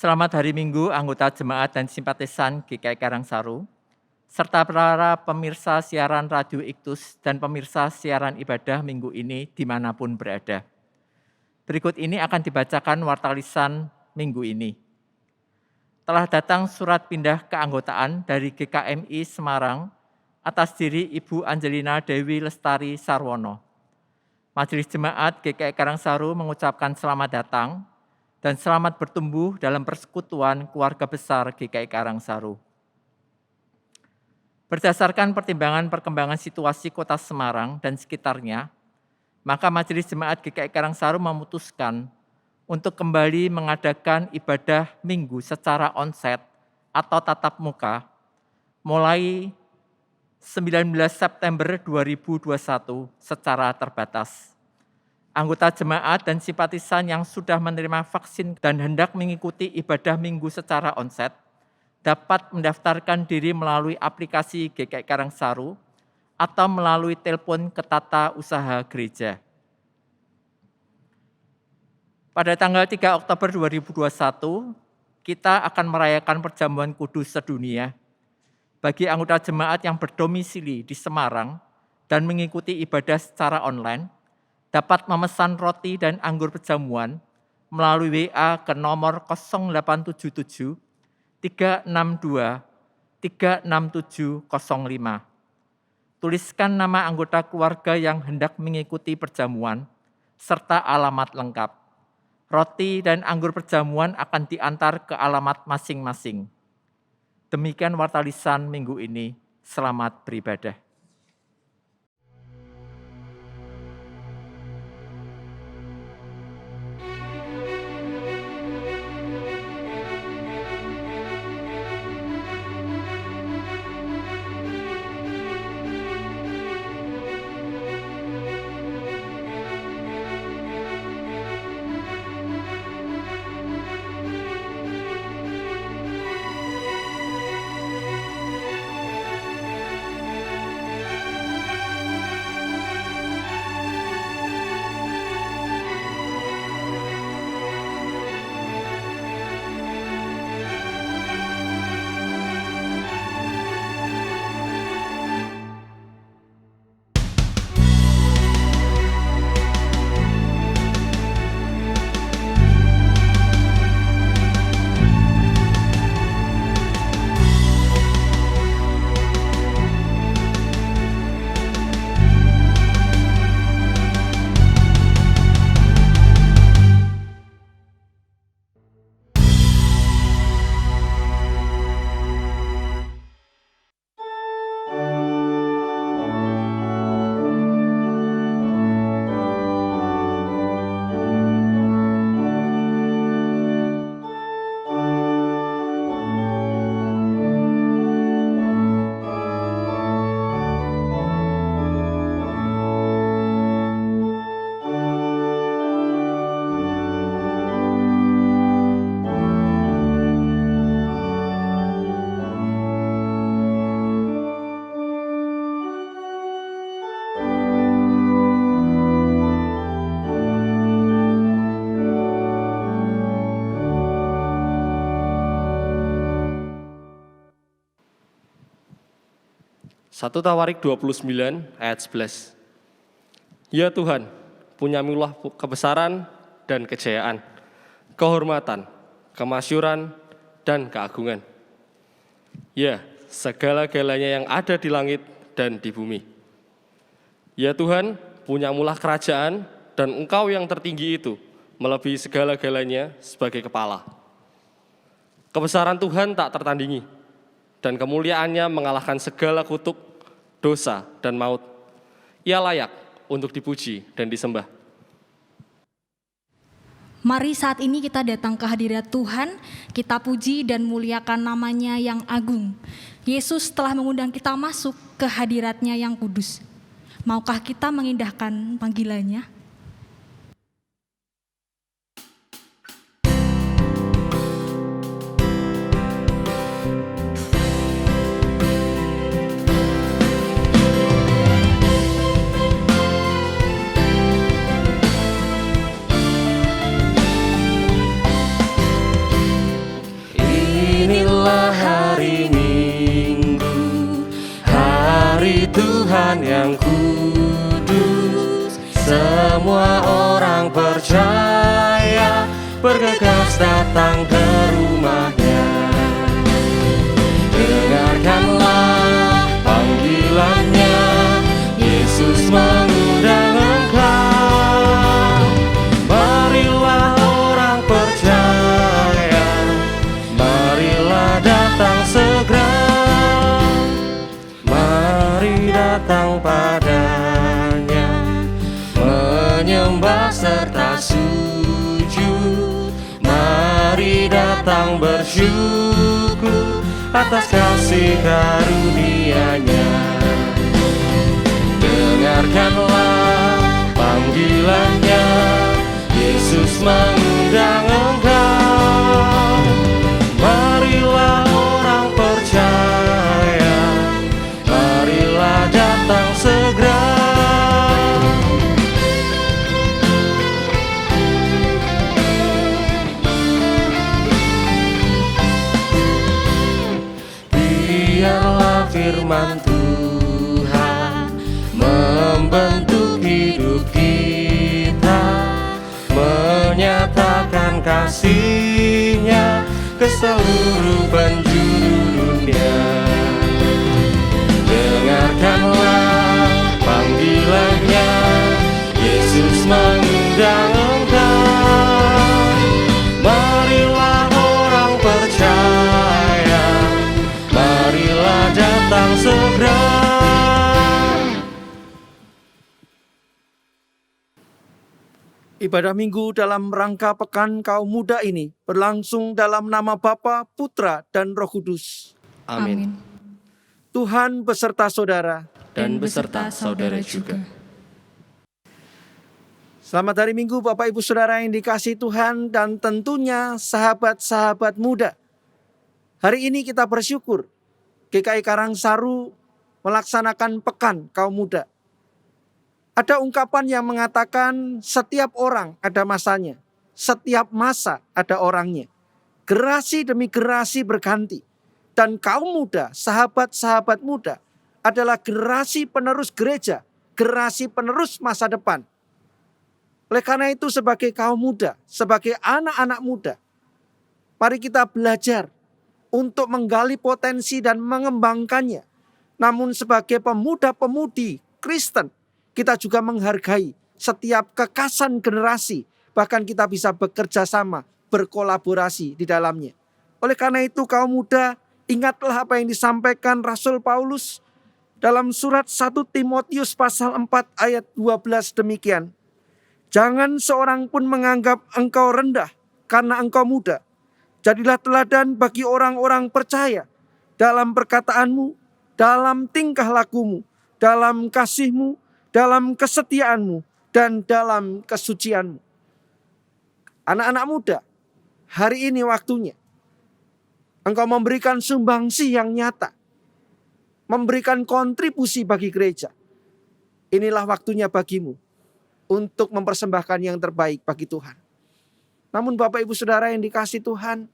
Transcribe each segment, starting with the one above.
Selamat hari Minggu anggota jemaat dan simpatisan GKI Karangsaru, serta para pemirsa siaran Radio Iktus dan pemirsa siaran ibadah minggu ini dimanapun berada. Berikut ini akan dibacakan warta lisan minggu ini. Telah datang surat pindah keanggotaan dari GKMI Semarang atas diri Ibu Angelina Dewi Lestari Sarwono. Majelis Jemaat GKI Karangsaru mengucapkan selamat datang dan selamat bertumbuh dalam persekutuan keluarga besar GKI Karangsaru. Berdasarkan pertimbangan perkembangan situasi Kota Semarang dan sekitarnya, maka Majelis Jemaat GKI Karangsaru memutuskan untuk kembali mengadakan ibadah minggu secara onsite atau tatap muka mulai 19 September 2021 secara terbatas. Anggota jemaat dan simpatisan yang sudah menerima vaksin dan hendak mengikuti ibadah minggu secara onsite dapat mendaftarkan diri melalui aplikasi GKI Karangsaru atau melalui telepon ke Tata Usaha Gereja. Pada tanggal 3 Oktober 2021, kita akan merayakan perjamuan kudus sedunia. Bagi anggota jemaat yang berdomisili di Semarang dan mengikuti ibadah secara online, dapat memesan roti dan anggur perjamuan melalui WA ke nomor 0877 362 36705. Tuliskan nama anggota keluarga yang hendak mengikuti perjamuan, serta alamat lengkap. Roti dan anggur perjamuan akan diantar ke alamat masing-masing. Demikian warta lisan minggu ini. Selamat beribadah. Satu Tawarik 29 ayat 11. Ya Tuhan, punya-Mu kebesaran dan kejayaan, kehormatan, kemasyuran, dan keagungan. Ya, segala-galanya yang ada di langit dan di bumi. Ya Tuhan, punya-Mu kerajaan dan Engkau yang tertinggi itu melebihi segala-galanya sebagai kepala. Kebesaran Tuhan tak tertandingi, dan kemuliaannya mengalahkan segala kutuk, dosa, dan maut. Ia layak untuk dipuji dan disembah. Mari saat ini kita datang ke hadirat Tuhan, kita puji dan muliakan nama-Nya yang agung. Yesus telah mengundang kita masuk ke hadirat-Nya yang kudus. Maukah kita mengindahkan panggilan-Nya? Tuhan yang kudus. Semua orang percaya bergegas datang ke rumahnya. Dengarkanlah panggilannya, Yesus mengundang engkau. Marilah orang percaya, marilah datang segera. Mari datang padanya, menyembah serta sujud. Mari datang bersyukur atas kasih karunia-Nya. Dengarkanlah panggilannya, Yesus mengundang engkau. Marilah orang percaya, marilah datang segera. Biarlah firman Tuhan membentuk hidup kita, menyatakan kasih-Nya ke seluruh penjuru dunia. Dengarkanlah panggilannya, Yesus mengundang engkau. Marilah orang percaya, marilah datang segera. Ibadah Minggu dalam rangka Pekan Kaum Muda ini berlangsung dalam nama Bapa, Putra, dan Roh Kudus. Amin. Tuhan beserta saudara. Dan beserta saudara juga. Selamat hari Minggu Bapak Ibu Saudara yang dikasihi Tuhan dan tentunya sahabat-sahabat muda. Hari ini kita bersyukur GKI Karangsaru melaksanakan Pekan Kaum Muda. Ada ungkapan yang mengatakan setiap orang ada masanya, setiap masa ada orangnya. Generasi demi generasi berganti. Dan kaum muda, sahabat-sahabat muda adalah generasi penerus gereja, generasi penerus masa depan. Oleh karena itu sebagai kaum muda, sebagai anak-anak muda, mari kita belajar untuk menggali potensi dan mengembangkannya. Namun sebagai pemuda-pemudi Kristen, kita juga menghargai setiap kekasan generasi. Bahkan kita bisa bekerja sama, berkolaborasi di dalamnya. Oleh karena itu kaum muda, ingatlah apa yang disampaikan Rasul Paulus dalam surat 1 Timotius pasal 4 ayat 12 demikian. Jangan seorang pun menganggap engkau rendah karena engkau muda. Jadilah teladan bagi orang-orang percaya dalam perkataanmu, dalam tingkah lakumu, dalam kasihmu, dalam kesetiaanmu, dan dalam kesucianmu. Anak-anak muda, hari ini waktunya engkau memberikan sumbangsi yang nyata, memberikan kontribusi bagi gereja. Inilah waktunya bagimu untuk mempersembahkan yang terbaik bagi Tuhan. Namun Bapak Ibu Saudara yang dikasihi Tuhan,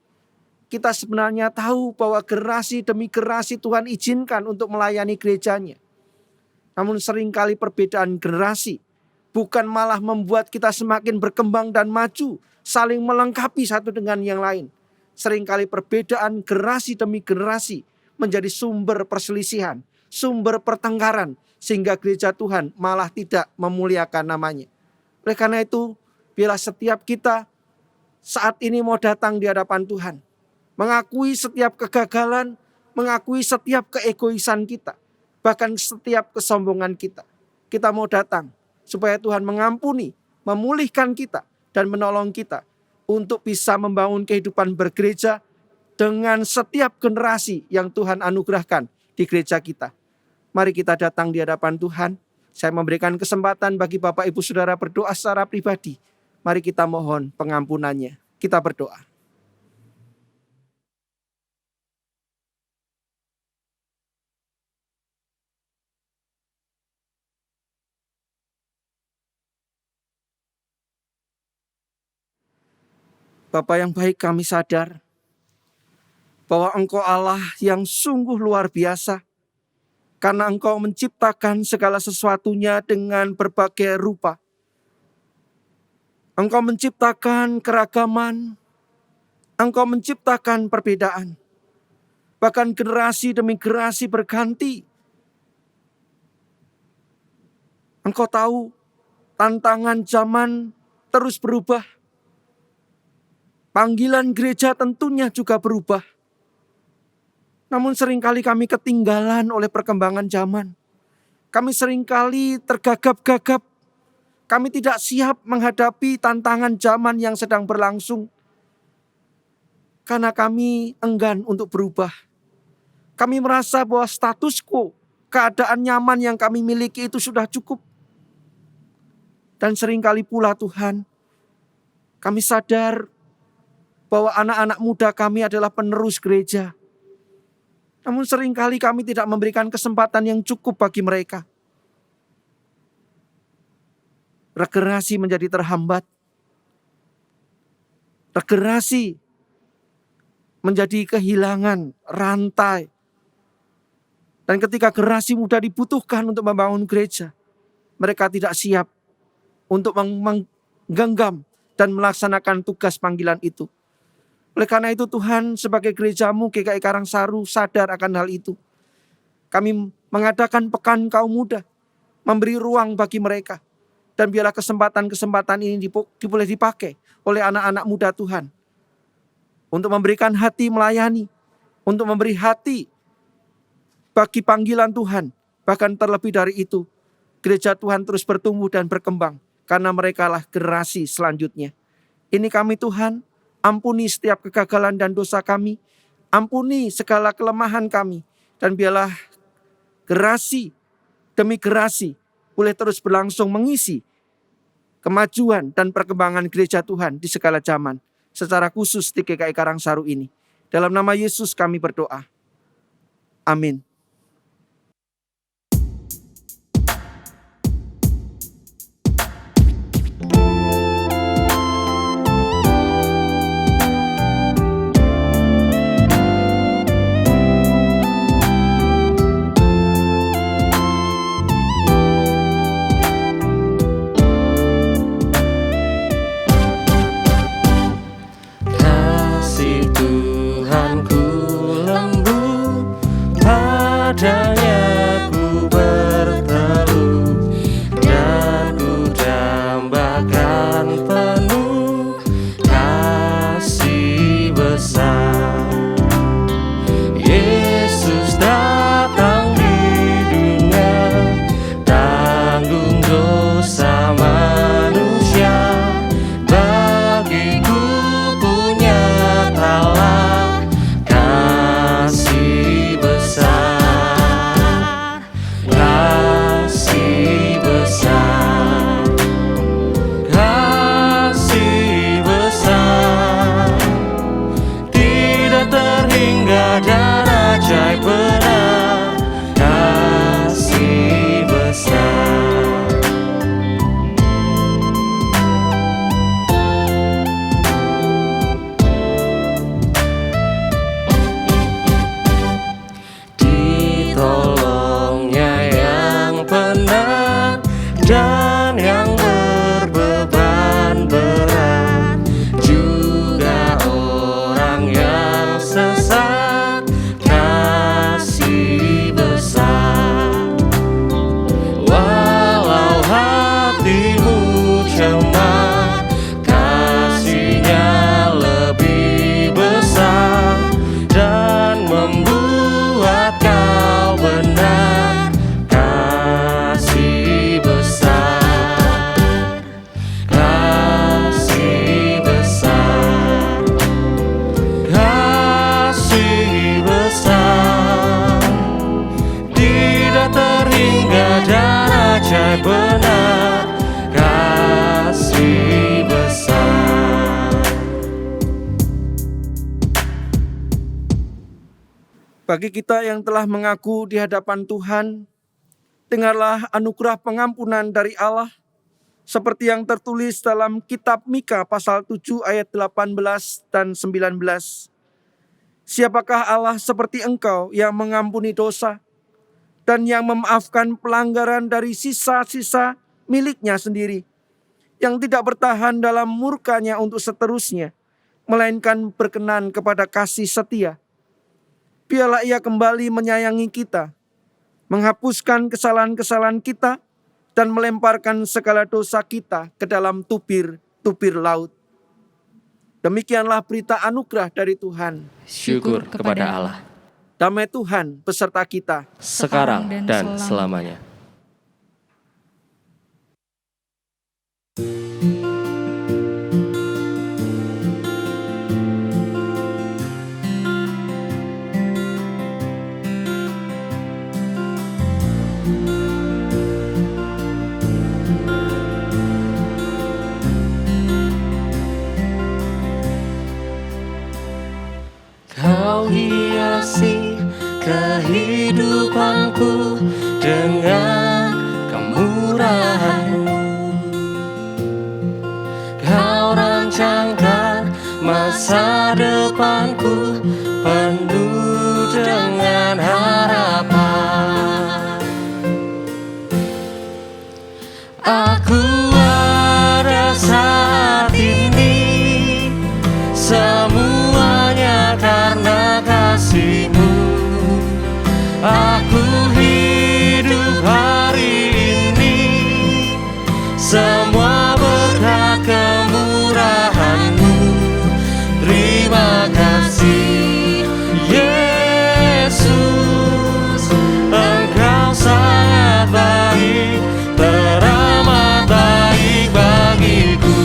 kita sebenarnya tahu bahwa generasi demi generasi Tuhan izinkan untuk melayani gerejanya. Namun seringkali perbedaan generasi bukan malah membuat kita semakin berkembang dan maju, saling melengkapi satu dengan yang lain. Seringkali perbedaan generasi demi generasi menjadi sumber perselisihan, sumber pertengkaran, sehingga gereja Tuhan malah tidak memuliakan namanya. Oleh karena itu, biarlah setiap kita saat ini mau datang di hadapan Tuhan, mengakui setiap kegagalan, mengakui setiap keegoisan kita, bahkan setiap kesombongan kita. Kita mau datang supaya Tuhan mengampuni, memulihkan kita, dan menolong kita untuk bisa membangun kehidupan bergereja dengan setiap generasi yang Tuhan anugerahkan di gereja kita. Mari kita datang di hadapan Tuhan. Saya memberikan kesempatan bagi Bapak Ibu Saudara berdoa secara pribadi. Mari kita mohon pengampunannya. Kita berdoa. Bapa yang baik, kami sadar bahwa Engkau Allah yang sungguh luar biasa, karena Engkau menciptakan segala sesuatunya dengan berbagai rupa. Engkau menciptakan keragaman, Engkau menciptakan perbedaan. Bahkan generasi demi generasi berganti. Engkau tahu tantangan zaman terus berubah. Panggilan gereja tentunya juga berubah. Namun seringkali kami ketinggalan oleh perkembangan zaman. Kami seringkali tergagap-gagap. Kami tidak siap menghadapi tantangan zaman yang sedang berlangsung. Karena kami enggan untuk berubah. Kami merasa bahwa status quo, keadaan nyaman yang kami miliki itu sudah cukup. Dan seringkali pula Tuhan, kami sadar bahwa anak-anak muda kami adalah penerus gereja. Namun seringkali kami tidak memberikan kesempatan yang cukup bagi mereka. Regenerasi menjadi terhambat. Regenerasi menjadi kehilangan rantai. Dan ketika generasi muda dibutuhkan untuk membangun gereja, mereka tidak siap untuk menggenggam dan melaksanakan tugas panggilan itu. Oleh karena itu Tuhan, sebagai gerejamu GKI Karangsaru sadar akan hal itu. Kami mengadakan pekan kaum muda, memberi ruang bagi mereka. Dan biarlah kesempatan-kesempatan ini boleh dipakai oleh anak-anak muda Tuhan. Untuk memberikan hati melayani, untuk memberi hati bagi panggilan Tuhan. Bahkan terlebih dari itu, gereja Tuhan terus bertumbuh dan berkembang. Karena mereka lah generasi selanjutnya. Ini kami Tuhan, ampuni setiap kegagalan dan dosa kami. Ampuni segala kelemahan kami. Dan biarlah generasi demi generasi boleh terus berlangsung mengisi kemajuan dan perkembangan gereja Tuhan di segala zaman. Secara khusus di GKI Karangsaru ini. Dalam nama Yesus kami berdoa. Amin. Kasih Tuhanku lembut, padanya ku berteduh, dan ku dambakan penuh kasih besar. Yesus datang di dunia, tanggung dosa manusia. Bagiku nyatalah kasih besar, kasih besar, kasih besar, tidak terhingga dan ajaib benar, kasih besar. Ditolongnya yang penat dan yang berbeban berat, juga orang yang sesat, kasih besar. Walau hatimu cemar, kasihnya lebih besar dan membuat kau benar, kasih besar, kasih besar, kasih besar, tidak terhingga dan ajaib benar, kasih besar. Bagi kita yang telah mengaku di hadapan Tuhan, dengarlah anugerah pengampunan dari Allah, seperti yang tertulis dalam kitab Mika pasal 7 ayat 18 dan 19. Siapakah Allah seperti engkau yang mengampuni dosa dan yang memaafkan pelanggaran dari sisa-sisa miliknya sendiri, yang tidak bertahan dalam murkanya untuk seterusnya, melainkan berkenan kepada kasih setia. Biarlah Ia kembali menyayangi kita, menghapuskan kesalahan-kesalahan kita, dan melemparkan segala dosa kita ke dalam tubir-tubir laut. Demikianlah berita anugerah dari Tuhan. Syukur kepada Allah. Damai Tuhan beserta kita. Sekarang dan selamanya. Kau hiasi kehidupanku dengan kemurahan-Mu. Kau rancangkan masa depanku penuh dengan harapan. Aku ada saat ini, semuanya karena kasih-Mu. Aku hidup hari ini, semua berkat kemurahan-Mu. Terima kasih Yesus, Engkau sangat baik, teramat baik bagiku.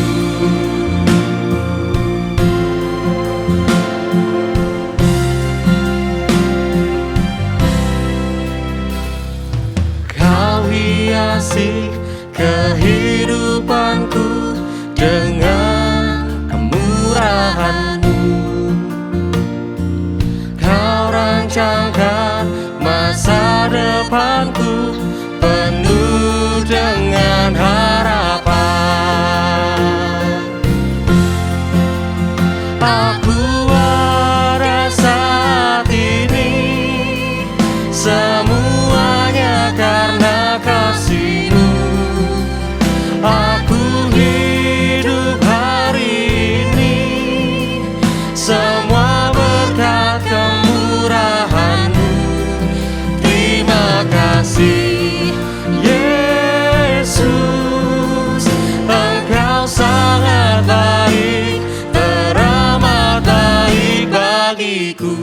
Kau hiasi kehidupanku dengan kemurahan-Mu. Kau rancangkan masa depanku penuh dengan harapan. Aku ada saat ini, semuanya karena kasih-Mu. Aku hidup hari ini, semua berkat kemurahan-Mu. Terima kasih Yesus, Engkau sangat baik, teramat baik bagiku.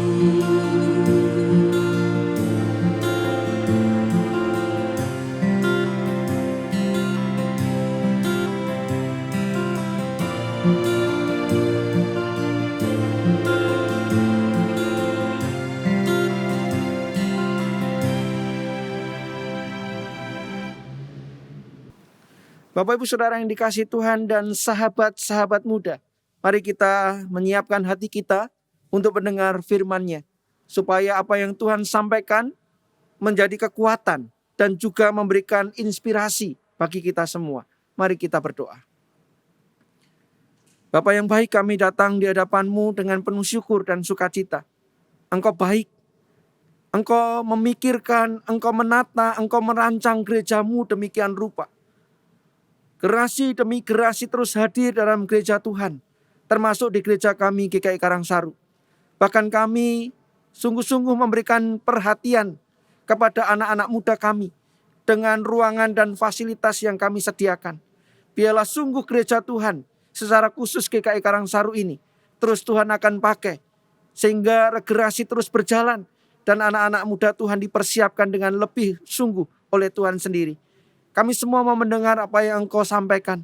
Bapak Ibu Saudara yang dikasihi Tuhan dan sahabat-sahabat muda, mari kita menyiapkan hati kita untuk mendengar firman-Nya, supaya apa yang Tuhan sampaikan menjadi kekuatan dan juga memberikan inspirasi bagi kita semua. Mari kita berdoa. Bapa yang baik, kami datang di hadapan-Mu dengan penuh syukur dan sukacita. Engkau baik, Engkau memikirkan, Engkau menata, Engkau merancang gereja-Mu demikian rupa. Gerasi demi gerasi terus hadir dalam gereja Tuhan, termasuk di gereja kami GKI Karangsaru. Bahkan kami sungguh-sungguh memberikan perhatian kepada anak-anak muda kami dengan ruangan dan fasilitas yang kami sediakan. Biarlah sungguh gereja Tuhan secara khusus GKI Karangsaru ini terus Tuhan akan pakai, sehingga regenerasi terus berjalan dan anak-anak muda Tuhan dipersiapkan dengan lebih sungguh oleh Tuhan sendiri. Kami semua mau mendengar apa yang Engkau sampaikan.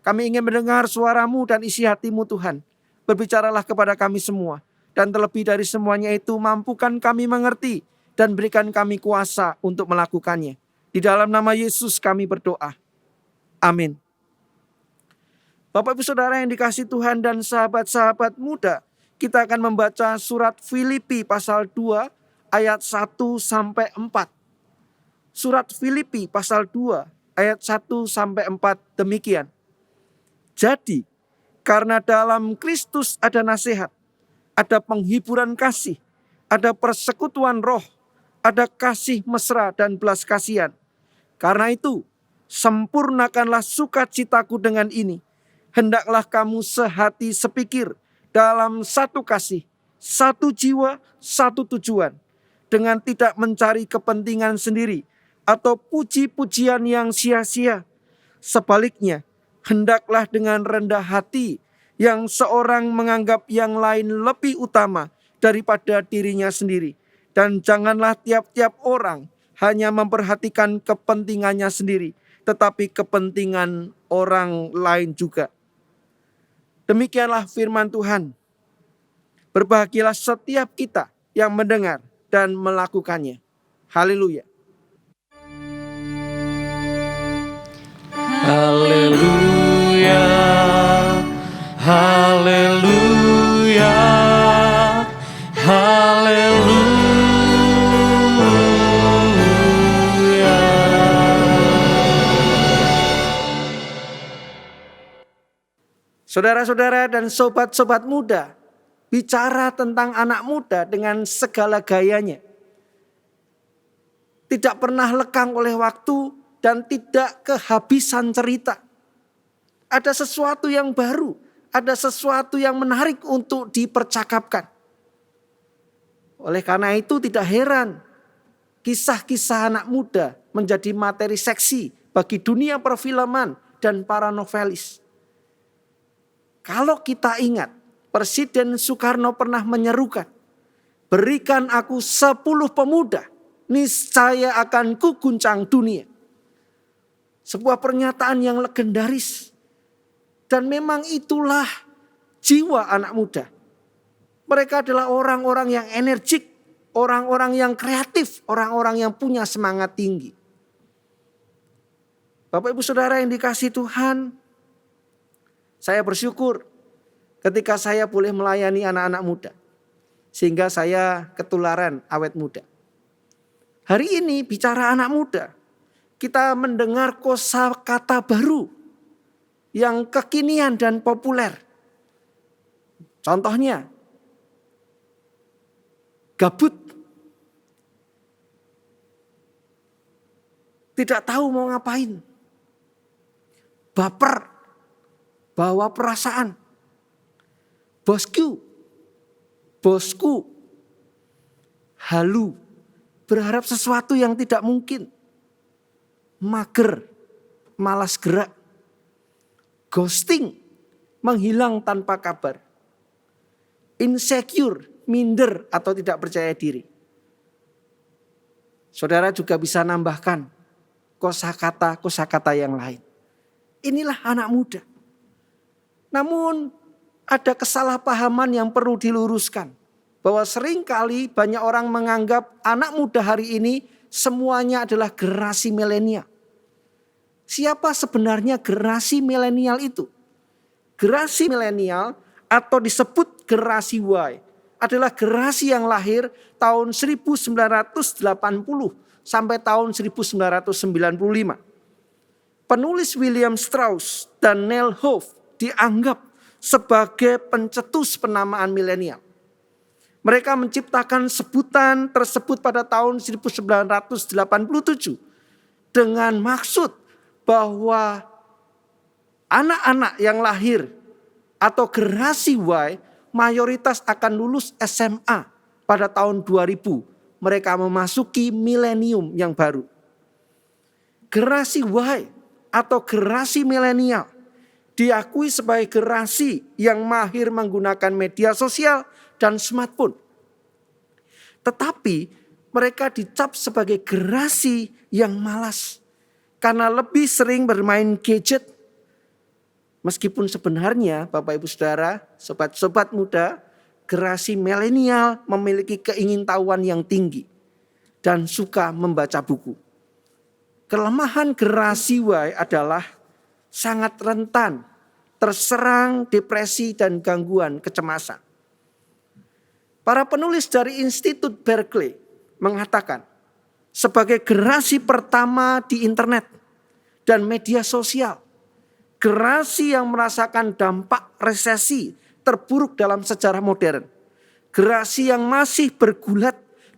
Kami ingin mendengar suara-Mu dan isi hati-Mu Tuhan. Berbicaralah kepada kami semua. Dan terlebih dari semuanya itu, mampukan kami mengerti dan berikan kami kuasa untuk melakukannya. Di dalam nama Yesus kami berdoa. Amin. Bapak Ibu Saudara yang dikasihi Tuhan dan sahabat-sahabat muda, kita akan membaca surat Filipi pasal 2 ayat 1 sampai 4. Surat Filipi pasal 2 ayat 1 sampai 4 demikian. Jadi, karena dalam Kristus ada nasihat, ada penghiburan kasih, ada persekutuan roh, ada kasih mesra dan belas kasihan. Karena itu, sempurnakanlah sukacitaku dengan ini. Hendaklah kamu sehati sepikir dalam satu kasih, satu jiwa, satu tujuan, dengan tidak mencari kepentingan sendiri atau puji-pujian yang sia-sia. Sebaliknya, hendaklah dengan rendah hati yang seorang menganggap yang lain lebih utama daripada dirinya sendiri. Dan janganlah tiap-tiap orang hanya memperhatikan kepentingannya sendiri, tetapi kepentingan orang lain juga. Demikianlah firman Tuhan. Berbahagialah setiap kita yang mendengar dan melakukannya. Haleluya. Haleluya, haleluya, haleluya. Saudara-saudara dan sobat-sobat muda, bicara tentang anak muda dengan segala gayanya. Tidak pernah lekang oleh waktu dan tidak kehabisan cerita. Ada sesuatu yang baru, ada sesuatu yang menarik untuk dipercakapkan. Oleh karena itu tidak heran kisah-kisah anak muda menjadi materi seksi bagi dunia perfilman dan para novelis. Kalau kita ingat, Presiden Soekarno pernah menyerukan, berikan aku 10 pemuda, niscaya akan kuguncang dunia. Sebuah pernyataan yang legendaris. Dan memang itulah jiwa anak muda. Mereka adalah orang-orang yang energik, orang-orang yang kreatif, orang-orang yang punya semangat tinggi. Bapak Ibu Saudara yang dikasihi Tuhan, saya bersyukur ketika saya boleh melayani anak-anak muda. Sehingga saya ketularan awet muda. Hari ini bicara anak muda, kita mendengar kosakata baru yang kekinian dan populer. Contohnya, gabut. Tidak tahu mau ngapain. Baper, bawa perasaan. Bosku, halu, berharap sesuatu yang tidak mungkin. Mager, malas gerak. Ghosting, menghilang tanpa kabar. Insecure, minder atau tidak percaya diri. Saudara juga bisa nambahkan kosakata yang lain. Inilah anak muda. Namun ada kesalahpahaman yang perlu diluruskan. Bahwa seringkali banyak orang menganggap anak muda hari ini semuanya adalah generasi milenial. Siapa sebenarnya generasi milenial itu? Generasi milenial atau disebut generasi Y adalah generasi yang lahir tahun 1980 sampai tahun 1995. Penulis William Strauss dan Neil Hoff dianggap sebagai pencetus penamaan milenial. Mereka menciptakan sebutan tersebut pada tahun 1987 dengan maksud bahwa anak-anak yang lahir atau generasi Y mayoritas akan lulus SMA pada tahun 2000. Mereka memasuki milenium yang baru. Generasi Y atau generasi milenial diakui sebagai generasi yang mahir menggunakan media sosial dan smartphone. Tetapi mereka dicap sebagai generasi yang malas karena lebih sering bermain gadget. Meskipun sebenarnya Bapak Ibu Saudara, sobat-sobat muda, generasi milenial memiliki keingintahuan yang tinggi dan suka membaca buku. Kelemahan generasi Y adalah sangat rentan terserang depresi dan gangguan kecemasan. Para penulis dari Institut Berkeley mengatakan, sebagai generasi pertama di internet dan media sosial, generasi yang merasakan dampak resesi terburuk dalam sejarah modern, generasi yang masih bergulat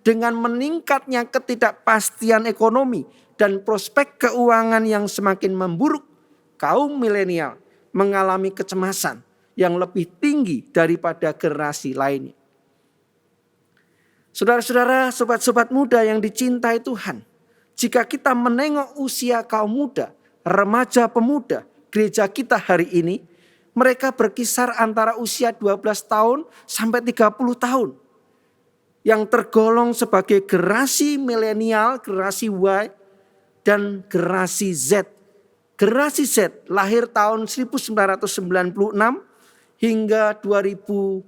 dengan meningkatnya ketidakpastian ekonomi dan prospek keuangan yang semakin memburuk, kaum milenial mengalami kecemasan yang lebih tinggi daripada generasi lainnya. Saudara-saudara, sobat-sobat muda yang dicintai Tuhan, jika kita menengok usia kaum muda, remaja pemuda, gereja kita hari ini, mereka berkisar antara usia 12 tahun sampai 30 tahun. Yang tergolong sebagai generasi milenial, generasi Y, dan generasi Z. Generasi Z lahir tahun 1996 hingga 2010.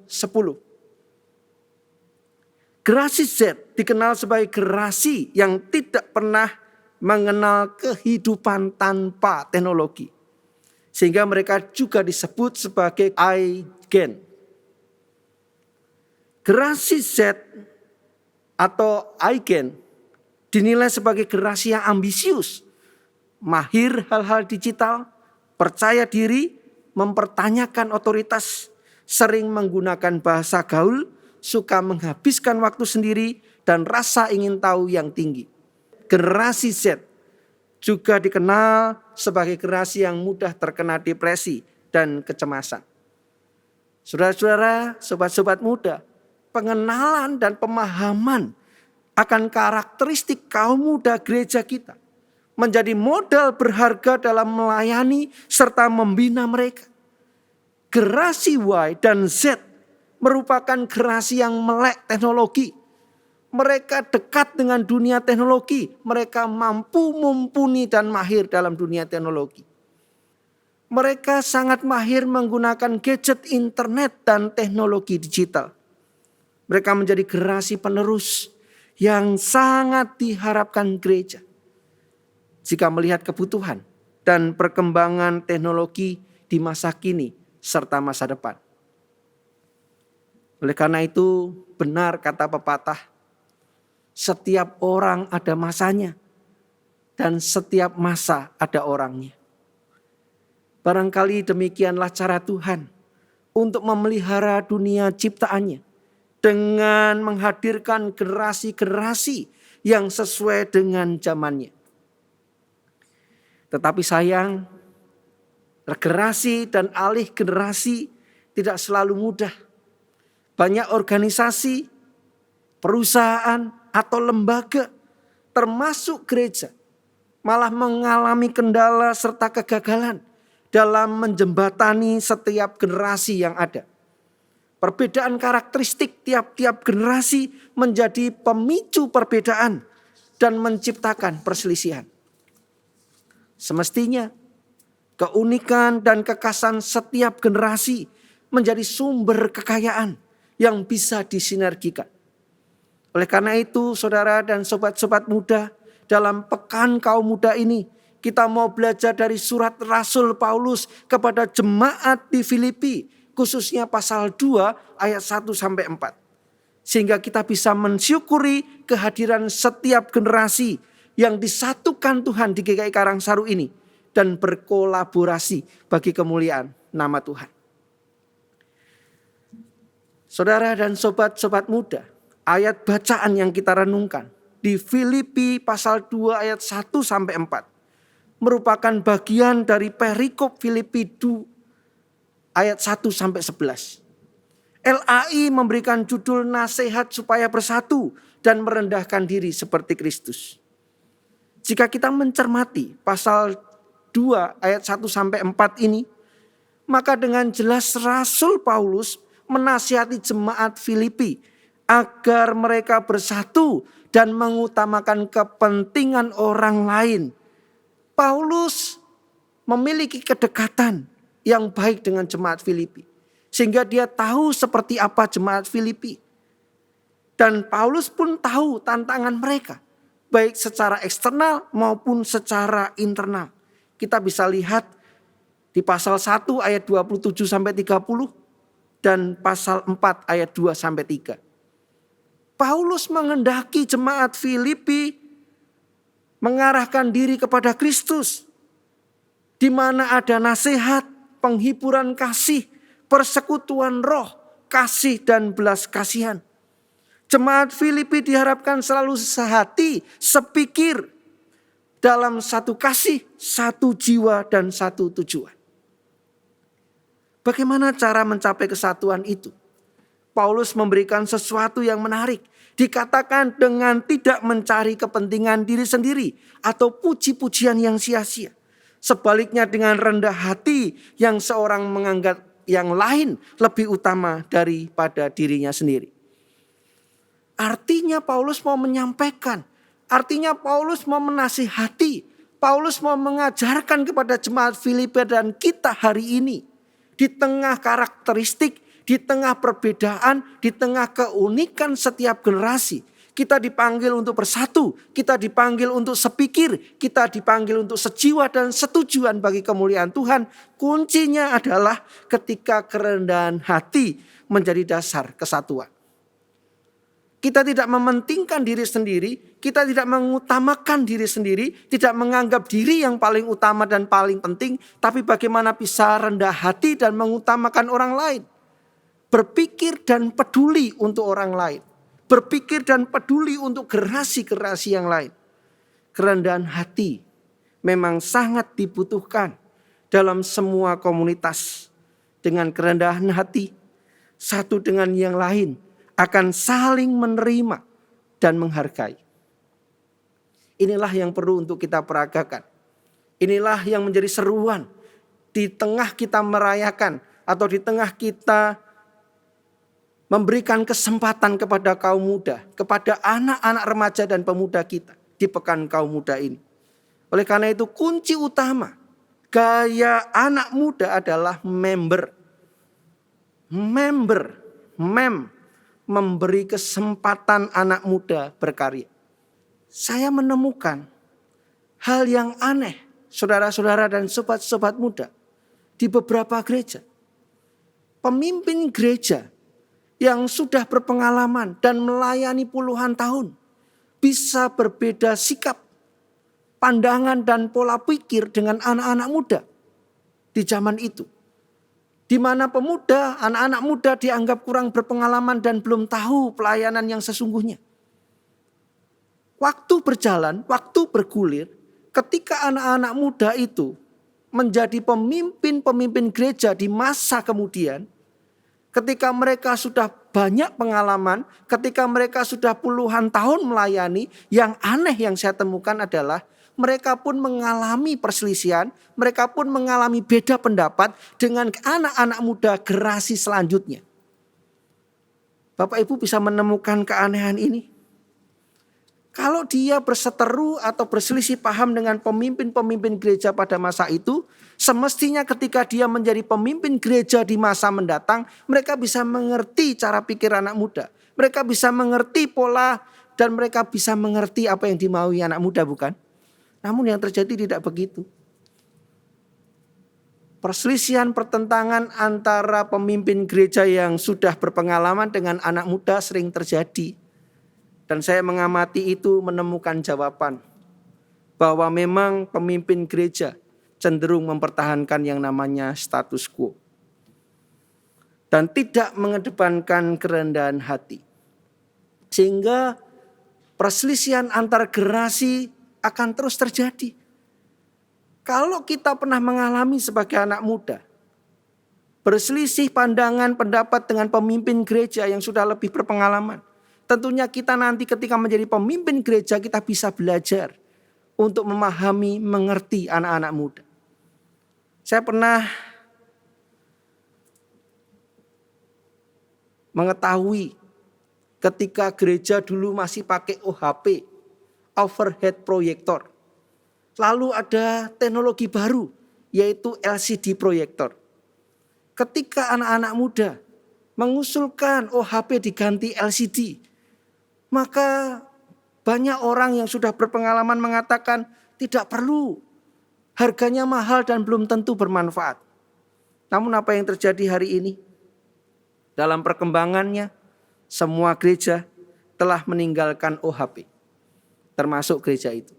Generasi Z dikenal sebagai generasi yang tidak pernah mengenal kehidupan tanpa teknologi. Sehingga mereka juga disebut sebagai iGen. Generasi Z atau iGen dinilai sebagai generasi yang ambisius, mahir hal-hal digital, percaya diri, mempertanyakan otoritas, sering menggunakan bahasa gaul, suka menghabiskan waktu sendiri, dan rasa ingin tahu yang tinggi. Generasi Z juga dikenal sebagai generasi yang mudah terkena depresi dan kecemasan. Saudara-saudara, sobat-sobat muda, pengenalan dan pemahaman akan karakteristik kaum muda gereja kita menjadi modal berharga dalam melayani serta membina mereka. Generasi Y dan Z merupakan generasi yang melek teknologi. Mereka dekat dengan dunia teknologi. Mereka mampu, mumpuni, dan mahir dalam dunia teknologi. Mereka sangat mahir menggunakan gadget internet dan teknologi digital. Mereka menjadi generasi penerus yang sangat diharapkan gereja. Jika melihat kebutuhan dan perkembangan teknologi di masa kini serta masa depan. Oleh karena itu benar kata pepatah, setiap orang ada masanya dan setiap masa ada orangnya. Barangkali demikianlah cara Tuhan untuk memelihara dunia ciptaannya dengan menghadirkan generasi-generasi yang sesuai dengan zamannya. Tetapi sayang, regenerasi dan alih generasi tidak selalu mudah. Banyak organisasi, perusahaan, atau lembaga, termasuk gereja, malah mengalami kendala serta kegagalan dalam menjembatani setiap generasi yang ada. Perbedaan karakteristik tiap-tiap generasi menjadi pemicu perbedaan dan menciptakan perselisihan. Semestinya, keunikan dan kekhasan setiap generasi menjadi sumber kekayaan yang bisa disinergikan. Oleh karena itu, saudara dan sobat-sobat muda, dalam pekan kaum muda ini, kita mau belajar dari surat Rasul Paulus kepada jemaat di Filipi, khususnya pasal 2 ayat 1-4. Sehingga kita bisa mensyukuri kehadiran setiap generasi yang disatukan Tuhan di GKI Karangsaru ini dan berkolaborasi bagi kemuliaan nama Tuhan. Saudara dan sobat-sobat muda, ayat bacaan yang kita renungkan di Filipi pasal 2 ayat 1-4 merupakan bagian dari perikop Filipi 2 ayat 1-11. LAI memberikan judul nasihat supaya bersatu dan merendahkan diri seperti Kristus. Jika kita mencermati pasal 2 ayat 1-4 ini, maka dengan jelas Rasul Paulus menasihati jemaat Filipi agar mereka bersatu dan mengutamakan kepentingan orang lain. Paulus memiliki kedekatan yang baik dengan jemaat Filipi, sehingga dia tahu seperti apa jemaat Filipi. Dan Paulus pun tahu tantangan mereka, baik secara eksternal maupun secara internal. Kita bisa lihat di pasal 1 ayat 27-30 dan pasal 4 ayat 2-3. Paulus menghendaki jemaat Filipi mengarahkan diri kepada Kristus, di mana ada nasihat, penghiburan kasih, persekutuan roh, kasih dan belas kasihan. Jemaat Filipi diharapkan selalu sehati, sepikir, dalam satu kasih, satu jiwa, dan satu tujuan. Bagaimana cara mencapai kesatuan itu? Paulus memberikan sesuatu yang menarik. Dikatakan dengan tidak mencari kepentingan diri sendiri atau puji-pujian yang sia-sia. Sebaliknya dengan rendah hati yang seorang menganggap yang lain lebih utama daripada dirinya sendiri. Artinya Paulus mau menyampaikan, artinya Paulus mau menasihati, Paulus mau mengajarkan kepada jemaat Filipi dan kita hari ini. Di tengah karakteristik, di tengah perbedaan, di tengah keunikan setiap generasi. Kita dipanggil untuk bersatu, kita dipanggil untuk sepikir, kita dipanggil untuk sejiwa dan setujuan bagi kemuliaan Tuhan. Kuncinya adalah ketika kerendahan hati menjadi dasar kesatuan. Kita tidak mementingkan diri sendiri, kita tidak mengutamakan diri sendiri, tidak menganggap diri yang paling utama dan paling penting, tapi bagaimana bisa rendah hati dan mengutamakan orang lain. Berpikir dan peduli untuk orang lain. Berpikir dan peduli untuk generasi-generasi yang lain. Kerendahan hati memang sangat dibutuhkan dalam semua komunitas. Dengan kerendahan hati, satu dengan yang lain akan saling menerima dan menghargai. Inilah yang perlu untuk kita peragakan. Inilah yang menjadi seruan di tengah kita merayakan atau di tengah kita memberikan kesempatan kepada kaum muda, kepada anak-anak remaja dan pemuda kita di pekan kaum muda ini. Oleh karena itu kunci utama gaya anak muda adalah memberi kesempatan anak muda berkarya. Saya menemukan hal yang aneh, saudara-saudara dan sobat-sobat muda, di beberapa gereja. Pemimpin gereja yang sudah berpengalaman dan melayani puluhan tahun bisa berbeda sikap, pandangan dan pola pikir dengan anak-anak muda di zaman itu. Di mana pemuda, anak-anak muda dianggap kurang berpengalaman dan belum tahu pelayanan yang sesungguhnya. Waktu berjalan, waktu bergulir, ketika anak-anak muda itu menjadi pemimpin-pemimpin gereja di masa kemudian, ketika mereka sudah banyak pengalaman, ketika mereka sudah puluhan tahun melayani, yang aneh yang saya temukan adalah mereka pun mengalami perselisihan, mereka pun mengalami beda pendapat dengan anak-anak muda generasi selanjutnya. Bapak Ibu bisa menemukan keanehan ini. Kalau dia berseteru atau berselisih paham dengan pemimpin-pemimpin gereja pada masa itu, semestinya ketika dia menjadi pemimpin gereja di masa mendatang, mereka bisa mengerti cara pikir anak muda. Mereka bisa mengerti pola dan mereka bisa mengerti apa yang dimaui anak muda, bukan? Namun yang terjadi tidak begitu. Perselisihan pertentangan antara pemimpin gereja yang sudah berpengalaman dengan anak muda sering terjadi. Dan saya mengamati itu menemukan jawaban. Bahwa memang pemimpin gereja cenderung mempertahankan yang namanya status quo. Dan tidak mengedepankan kerendahan hati. Sehingga perselisihan antar generasi akan terus terjadi. Kalau kita pernah mengalami sebagai anak muda, berselisih pandangan pendapat dengan pemimpin gereja yang sudah lebih berpengalaman, tentunya kita nanti ketika menjadi pemimpin gereja kita bisa belajar untuk memahami, mengerti anak-anak muda. Saya pernah mengetahui ketika gereja dulu masih pakai OHP, overhead proyektor. Lalu ada teknologi baru yaitu LCD proyektor. Ketika anak-anak muda mengusulkan OHP diganti LCD, maka banyak orang yang sudah berpengalaman mengatakan tidak perlu. Harganya mahal dan belum tentu bermanfaat. Namun apa yang terjadi hari ini? Dalam perkembangannya, semua gereja telah meninggalkan OHP. Termasuk gereja itu.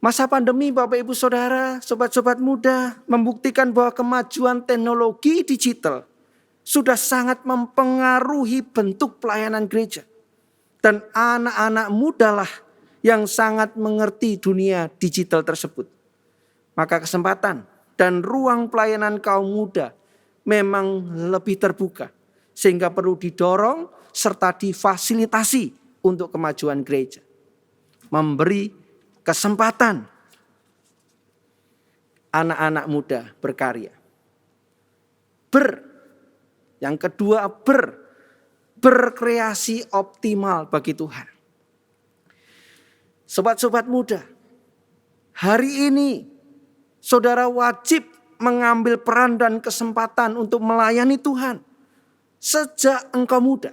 Masa pandemi Bapak Ibu Saudara, sobat-sobat muda membuktikan bahwa kemajuan teknologi digital sudah sangat mempengaruhi bentuk pelayanan gereja. Dan anak-anak muda lah yang sangat mengerti dunia digital tersebut. Maka kesempatan dan ruang pelayanan kaum muda memang lebih terbuka. Sehingga perlu didorong serta difasilitasi untuk kemajuan gereja. Memberi kesempatan anak-anak muda berkarya. Yang kedua, berkreasi optimal bagi Tuhan. Sobat-sobat muda, hari ini saudara wajib mengambil peran dan kesempatan untuk melayani Tuhan. Sejak engkau muda,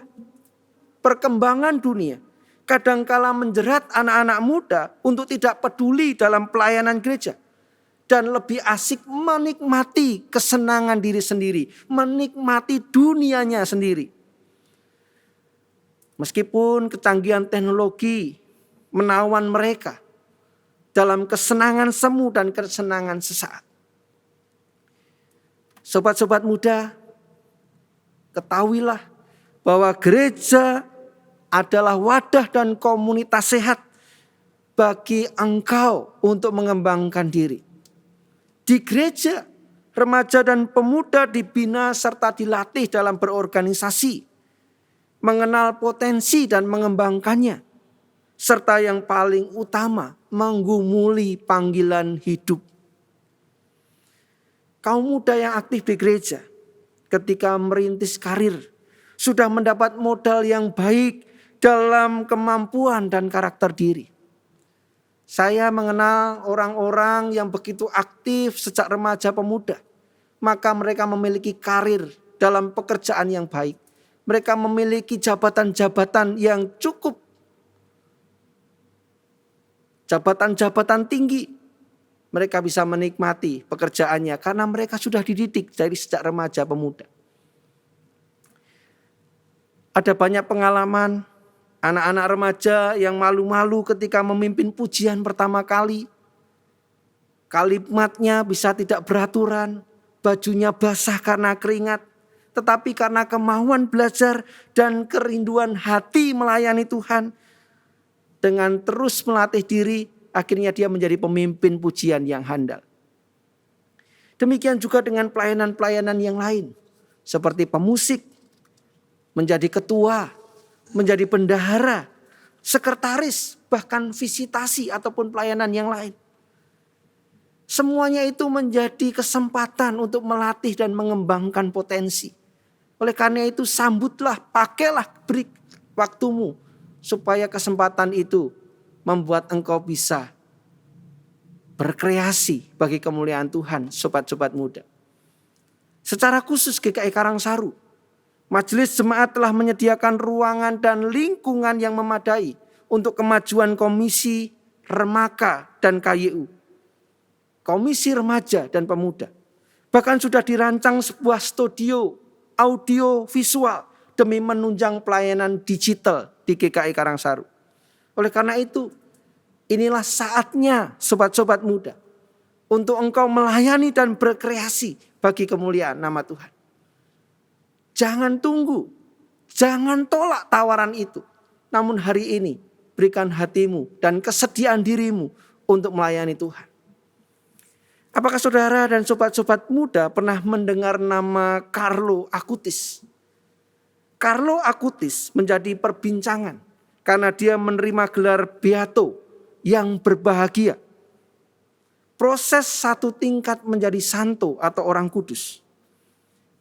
perkembangan dunia kadangkala menjerat anak-anak muda untuk tidak peduli dalam pelayanan gereja. Dan lebih asik menikmati kesenangan diri sendiri, menikmati dunianya sendiri. Meskipun kecanggihan teknologi menawan mereka dalam kesenangan semu dan kesenangan sesaat. Sobat-sobat muda, ketahuilah bahwa gereja adalah wadah dan komunitas sehat bagi engkau untuk mengembangkan diri. Di gereja, remaja dan pemuda dibina serta dilatih dalam berorganisasi, mengenal potensi dan mengembangkannya, serta yang paling utama, menggumuli panggilan hidup. Kaum muda yang aktif di gereja, ketika merintis karir, sudah mendapat modal yang baik dalam kemampuan dan karakter diri. Saya mengenal orang-orang yang begitu aktif sejak remaja pemuda. Maka mereka memiliki karir dalam pekerjaan yang baik. Mereka memiliki jabatan-jabatan yang cukup. Jabatan-jabatan tinggi. Mereka bisa menikmati pekerjaannya karena mereka sudah dididik dari sejak remaja pemuda. Ada banyak pengalaman anak-anak remaja yang malu-malu ketika memimpin pujian pertama kali. Kalimatnya bisa tidak beraturan, bajunya basah karena keringat. Tetapi karena kemauan belajar dan kerinduan hati melayani Tuhan. Dengan terus melatih diri, akhirnya dia menjadi pemimpin pujian yang handal. Demikian juga dengan pelayanan-pelayanan yang lain. Seperti pemusik, menjadi ketua, menjadi bendahara, sekretaris, bahkan visitasi ataupun pelayanan yang lain. Semuanya itu menjadi kesempatan untuk melatih dan mengembangkan potensi. Oleh karena itu sambutlah, pakailah, beri waktumu supaya kesempatan itu membuat engkau bisa berkreasi bagi kemuliaan Tuhan, sobat-sobat muda. Secara khusus GKI Karangsaru, Majelis Jemaat telah menyediakan ruangan dan lingkungan yang memadai untuk kemajuan komisi Remaka dan KYU. Komisi Remaja dan Pemuda. Bahkan sudah dirancang sebuah studio audio visual demi menunjang pelayanan digital di GKI Karangsaru. Oleh karena itu, inilah saatnya sobat-sobat muda untuk engkau melayani dan berkreasi bagi kemuliaan nama Tuhan. Jangan tunggu, jangan tolak tawaran itu. Namun hari ini berikan hatimu dan kesediaan dirimu untuk melayani Tuhan. Apakah saudara dan sobat-sobat muda pernah mendengar nama Carlo Acutis? Carlo Acutis menjadi perbincangan karena dia menerima gelar Beato yang berbahagia. Proses satu tingkat menjadi santo atau orang kudus.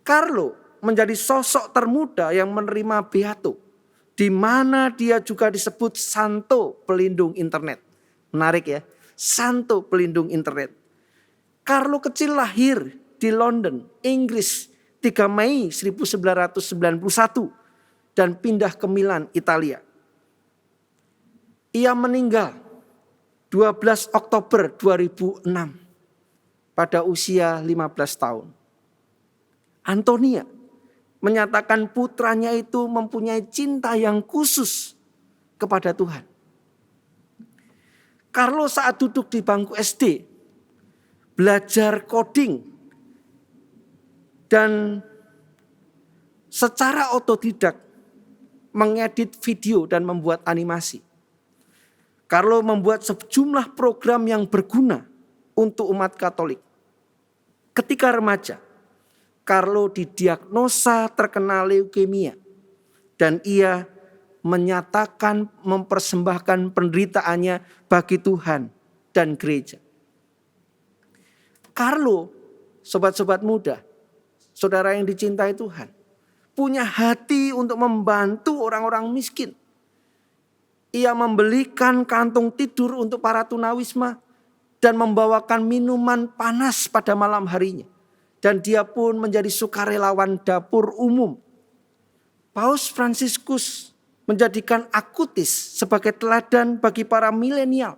Carlo menjadi sosok termuda yang menerima Beato, di mana dia juga disebut santo pelindung internet. Menarik ya, santo pelindung internet. Carlo kecil lahir di London, Inggris, 3 Mei 1991 dan pindah ke Milan, Italia. Ia meninggal 12 Oktober 2006 pada usia 15 tahun. Antonia menyatakan putranya itu mempunyai cinta yang khusus kepada Tuhan. Carlo saat duduk di bangku SD, belajar coding dan secara otodidak mengedit video dan membuat animasi. Carlo membuat sejumlah program yang berguna untuk umat Katolik. Ketika remaja, Carlo didiagnosa terkena leukemia dan ia menyatakan mempersembahkan penderitaannya bagi Tuhan dan gereja. Carlo, sobat-sobat muda, saudara yang dicintai Tuhan, punya hati untuk membantu orang-orang miskin. Ia membelikan kantung tidur untuk para tunawisma dan membawakan minuman panas pada malam harinya. Dan dia pun menjadi sukarelawan dapur umum. Paus Fransiskus menjadikan Akutis sebagai teladan bagi para milenial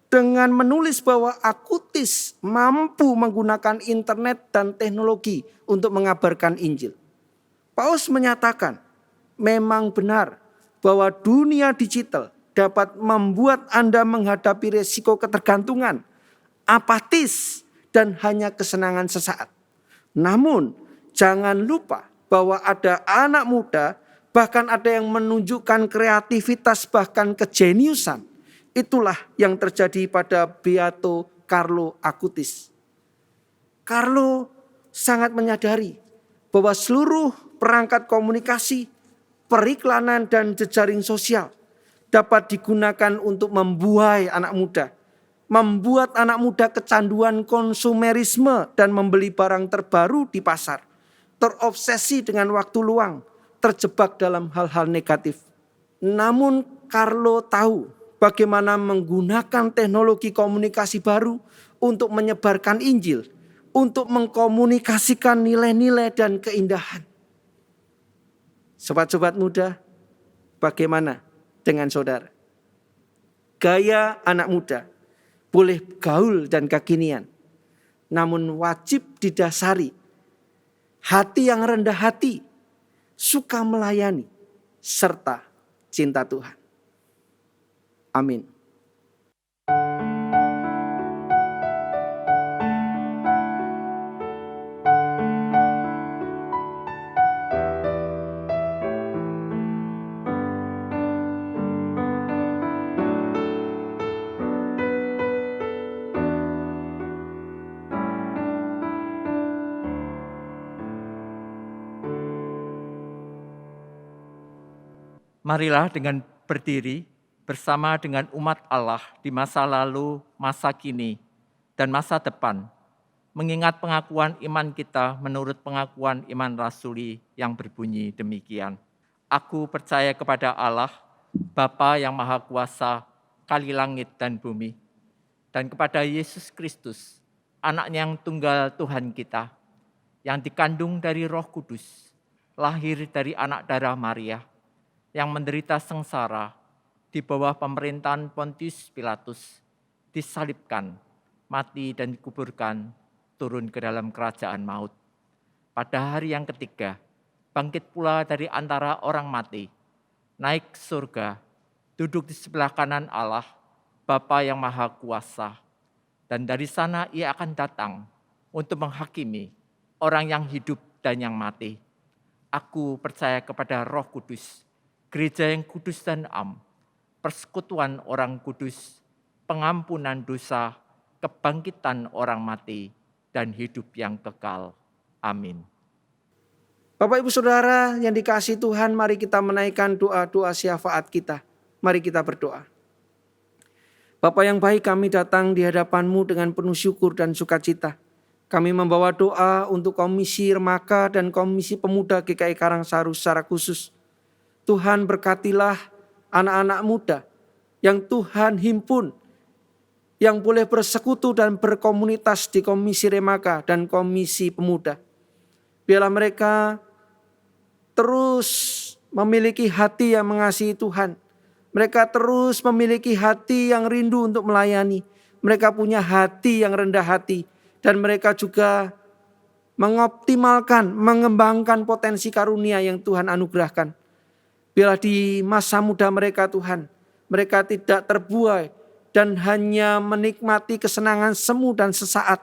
dengan menulis bahwa Akutis mampu menggunakan internet dan teknologi untuk mengabarkan Injil. Paus menyatakan memang benar bahwa dunia digital dapat membuat Anda menghadapi resiko ketergantungan, apatis, dan hanya kesenangan sesaat. Namun jangan lupa bahwa ada anak muda, bahkan ada yang menunjukkan kreativitas bahkan kejeniusan. Itulah yang terjadi pada Beato Carlo Acutis. Carlo sangat menyadari bahwa seluruh perangkat komunikasi, periklanan, dan jejaring sosial dapat digunakan untuk membuai anak muda. Membuat anak muda kecanduan konsumerisme dan membeli barang terbaru di pasar. Terobsesi dengan waktu luang, terjebak dalam hal-hal negatif. Namun Carlo tahu bagaimana menggunakan teknologi komunikasi baru untuk menyebarkan Injil, untuk mengkomunikasikan nilai-nilai dan keindahan. Sobat-sobat muda, bagaimana dengan saudara? Gaya anak muda boleh gaul dan kekinian, namun wajib didasari hati yang rendah hati, suka melayani, serta cinta Tuhan. Amin. Marilah dengan berdiri bersama dengan umat Allah di masa lalu, masa kini, dan masa depan, mengingat pengakuan iman kita menurut pengakuan iman rasuli yang berbunyi demikian. Aku percaya kepada Allah, Bapa yang Maha Kuasa, kali langit dan bumi, dan kepada Yesus Kristus, Anak-Nya yang tunggal Tuhan kita, yang dikandung dari Roh Kudus, lahir dari anak darah Maria, yang menderita sengsara di bawah pemerintahan Pontius Pilatus, disalibkan, mati dan dikuburkan, turun ke dalam kerajaan maut. Pada hari yang ketiga, bangkit pula dari antara orang mati, naik ke surga, duduk di sebelah kanan Allah, Bapa yang Maha Kuasa. Dan dari sana ia akan datang untuk menghakimi orang yang hidup dan yang mati. Aku percaya kepada Roh Kudus, gereja yang kudus dan am, persekutuan orang kudus, pengampunan dosa, kebangkitan orang mati, dan hidup yang kekal. Amin. Bapak Ibu Saudara yang dikasihi Tuhan, mari kita menaikkan doa-doa syafaat kita. Mari kita berdoa. Bapa yang baik, kami datang di hadapan-Mu dengan penuh syukur dan sukacita. Kami membawa doa untuk Komisi Remaka dan Komisi Pemuda GKI Karangsaru secara khusus. Tuhan berkatilah anak-anak muda yang Tuhan himpun, yang boleh bersekutu dan berkomunitas di Komisi Remaka dan Komisi Pemuda. Biarlah mereka terus memiliki hati yang mengasihi Tuhan. Mereka terus memiliki hati yang rindu untuk melayani. Mereka punya hati yang rendah hati. Dan mereka juga mengoptimalkan, mengembangkan potensi karunia yang Tuhan anugerahkan. Biarlah di masa muda mereka Tuhan, mereka tidak terbuai dan hanya menikmati kesenangan semu dan sesaat.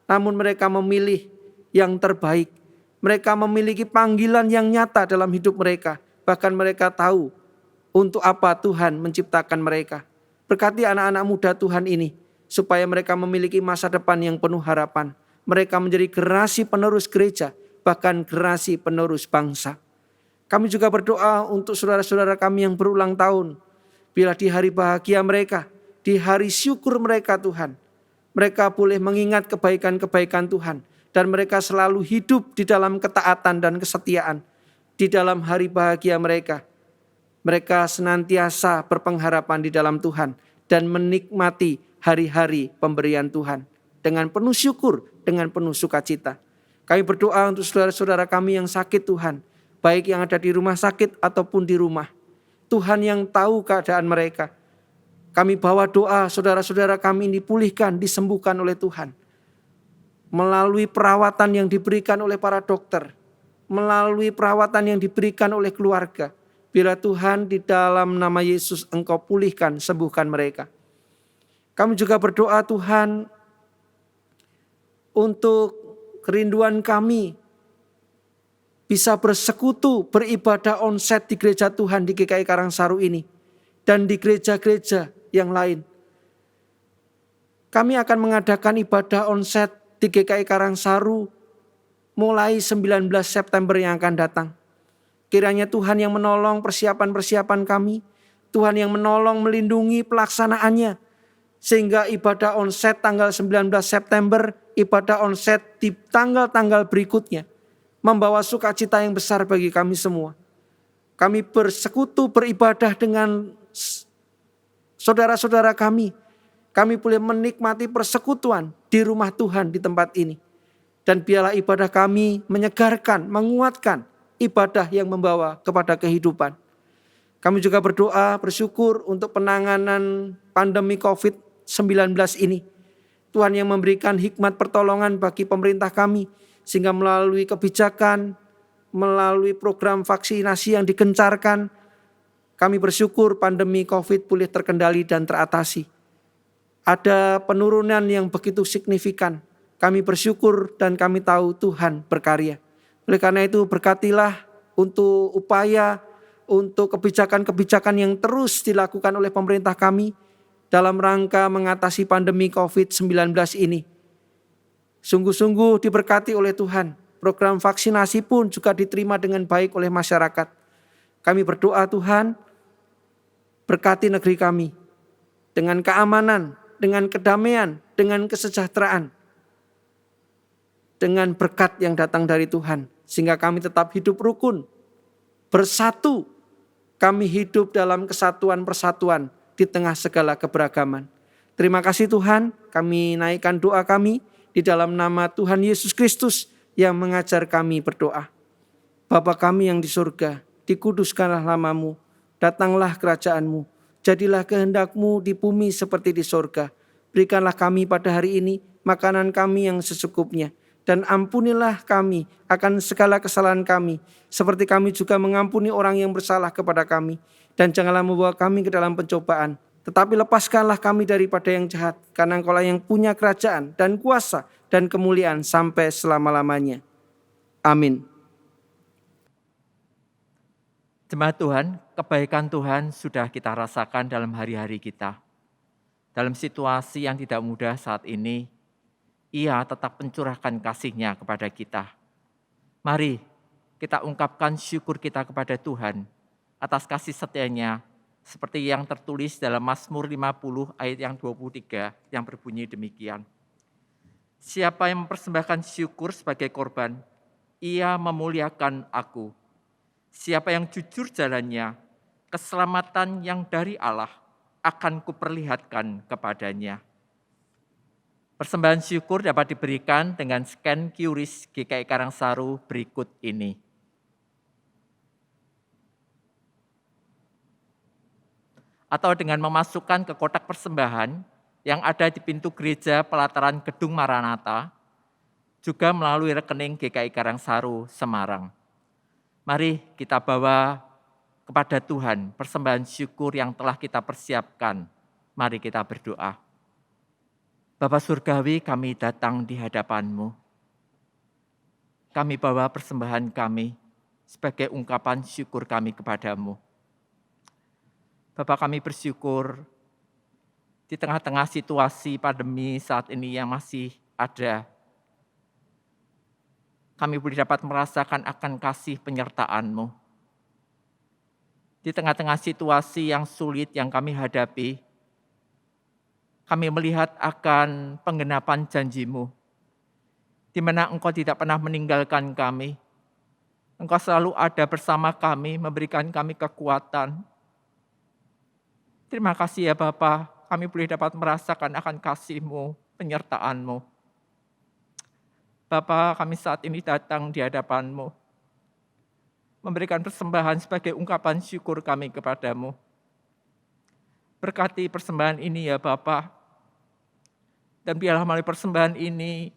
Namun mereka memilih yang terbaik, Mereka memiliki panggilan yang nyata dalam hidup mereka. Bahkan mereka tahu untuk apa Tuhan menciptakan mereka. Berkati anak-anak muda Tuhan ini, supaya mereka memiliki masa depan yang penuh harapan. Mereka menjadi generasi penerus gereja, bahkan generasi penerus bangsa. Kami juga berdoa untuk saudara-saudara kami yang berulang tahun. Bila di hari bahagia mereka, di hari syukur mereka Tuhan, mereka boleh mengingat kebaikan-kebaikan Tuhan. Dan mereka selalu hidup di dalam ketaatan dan kesetiaan. Di dalam hari bahagia mereka, mereka senantiasa berpengharapan di dalam Tuhan. Dan menikmati hari-hari pemberian Tuhan. Dengan penuh syukur, dengan penuh sukacita. Kami berdoa untuk saudara-saudara kami yang sakit Tuhan. Baik yang ada di rumah sakit ataupun di rumah. Tuhan yang tahu keadaan mereka. Kami bawa doa saudara-saudara kami ini dipulihkan, disembuhkan oleh Tuhan. Melalui perawatan yang diberikan oleh para dokter. Melalui perawatan yang diberikan oleh keluarga. Bila Tuhan di dalam nama Yesus Engkau pulihkan, sembuhkan mereka. Kami juga berdoa Tuhan untuk kerinduan kami bisa bersekutu, beribadah onsite di gereja Tuhan di GKI Karangsaru ini. Dan di gereja-gereja yang lain. Kami akan mengadakan ibadah onsite di GKI Karangsaru mulai 19 September yang akan datang. Kiranya Tuhan yang menolong persiapan-persiapan kami. Tuhan yang menolong melindungi pelaksanaannya. Sehingga ibadah onsite tanggal 19 September, ibadah onsite di tanggal-tanggal berikutnya. Membawa sukacita yang besar bagi kami semua. Kami bersekutu beribadah dengan saudara-saudara kami. Kami boleh menikmati persekutuan di rumah Tuhan di tempat ini. Dan biarlah ibadah kami menyegarkan, menguatkan ibadah yang membawa kepada kehidupan. Kami juga berdoa, bersyukur untuk penanganan pandemi COVID-19 ini. Tuhan yang memberikan hikmat pertolongan bagi pemerintah kami. Sehingga melalui kebijakan, melalui program vaksinasi yang digencarkan, kami bersyukur pandemi COVID boleh terkendali dan teratasi. Ada penurunan yang begitu signifikan. Kami bersyukur dan kami tahu Tuhan berkarya. Oleh karena itu berkatilah untuk upaya, untuk kebijakan-kebijakan yang terus dilakukan oleh pemerintah kami dalam rangka mengatasi pandemi COVID-19 ini. Sungguh-sungguh diberkati oleh Tuhan. Program vaksinasi pun juga diterima dengan baik oleh masyarakat. Kami berdoa Tuhan, berkati negeri kami dengan keamanan, dengan kedamaian, dengan kesejahteraan, dengan berkat yang datang dari Tuhan. Sehingga kami tetap hidup rukun, bersatu. Kami hidup dalam kesatuan persatuan di tengah segala keberagaman. Terima kasih Tuhan, kami naikkan doa kami di dalam nama Tuhan Yesus Kristus yang mengajar kami berdoa. Bapa kami yang di surga, dikuduskanlah namamu, datanglah kerajaanmu, jadilah kehendak-Mu di bumi seperti di surga. Berikanlah kami pada hari ini makanan kami yang secukupnya, dan ampunilah kami akan segala kesalahan kami, seperti kami juga mengampuni orang yang bersalah kepada kami. Dan janganlah membawa kami ke dalam pencobaan, tetapi lepaskanlah kami daripada yang jahat, karena Engkau-lah yang punya kerajaan dan kuasa dan kemuliaan sampai selama-lamanya. Amin. Jemaat Tuhan, kebaikan Tuhan sudah kita rasakan dalam hari-hari kita. Dalam situasi yang tidak mudah saat ini, Ia tetap mencurahkan kasih-Nya kepada kita. Mari kita ungkapkan syukur kita kepada Tuhan atas kasih setia-Nya, seperti yang tertulis dalam Mazmur 50 ayat yang 23 yang berbunyi demikian. Siapa yang mempersembahkan syukur sebagai korban, ia memuliakan aku. Siapa yang jujur jalannya, keselamatan yang dari Allah akan kuperlihatkan kepadanya. Persembahan syukur dapat diberikan dengan scan QRIS GKI Karangsaru berikut ini. Atau dengan memasukkan ke kotak persembahan yang ada di pintu gereja pelataran Gedung Maranatha, juga melalui rekening GKI Karangsaru Semarang. Mari kita bawa kepada Tuhan persembahan syukur yang telah kita persiapkan. Mari kita berdoa. Bapa Surgawi, kami datang di hadapan-Mu. kami bawa persembahan kami sebagai ungkapan syukur kami kepadamu. Bapa, kami bersyukur di tengah-tengah situasi pandemi saat ini yang masih ada, kami boleh dapat merasakan akan kasih penyertaan-Mu. Di tengah-tengah situasi yang sulit yang kami hadapi, kami melihat akan penggenapan janji-Mu, di mana Engkau tidak pernah meninggalkan kami. Engkau selalu ada bersama kami, memberikan kami kekuatan. Terima kasih ya Bapa, kami boleh dapat merasakan akan kasih-Mu, penyertaan-Mu. Bapa, kami saat ini datang di hadapan-Mu, memberikan persembahan sebagai ungkapan syukur kami kepadamu. Berkati persembahan ini ya Bapa, dan biarlah melalui persembahan ini,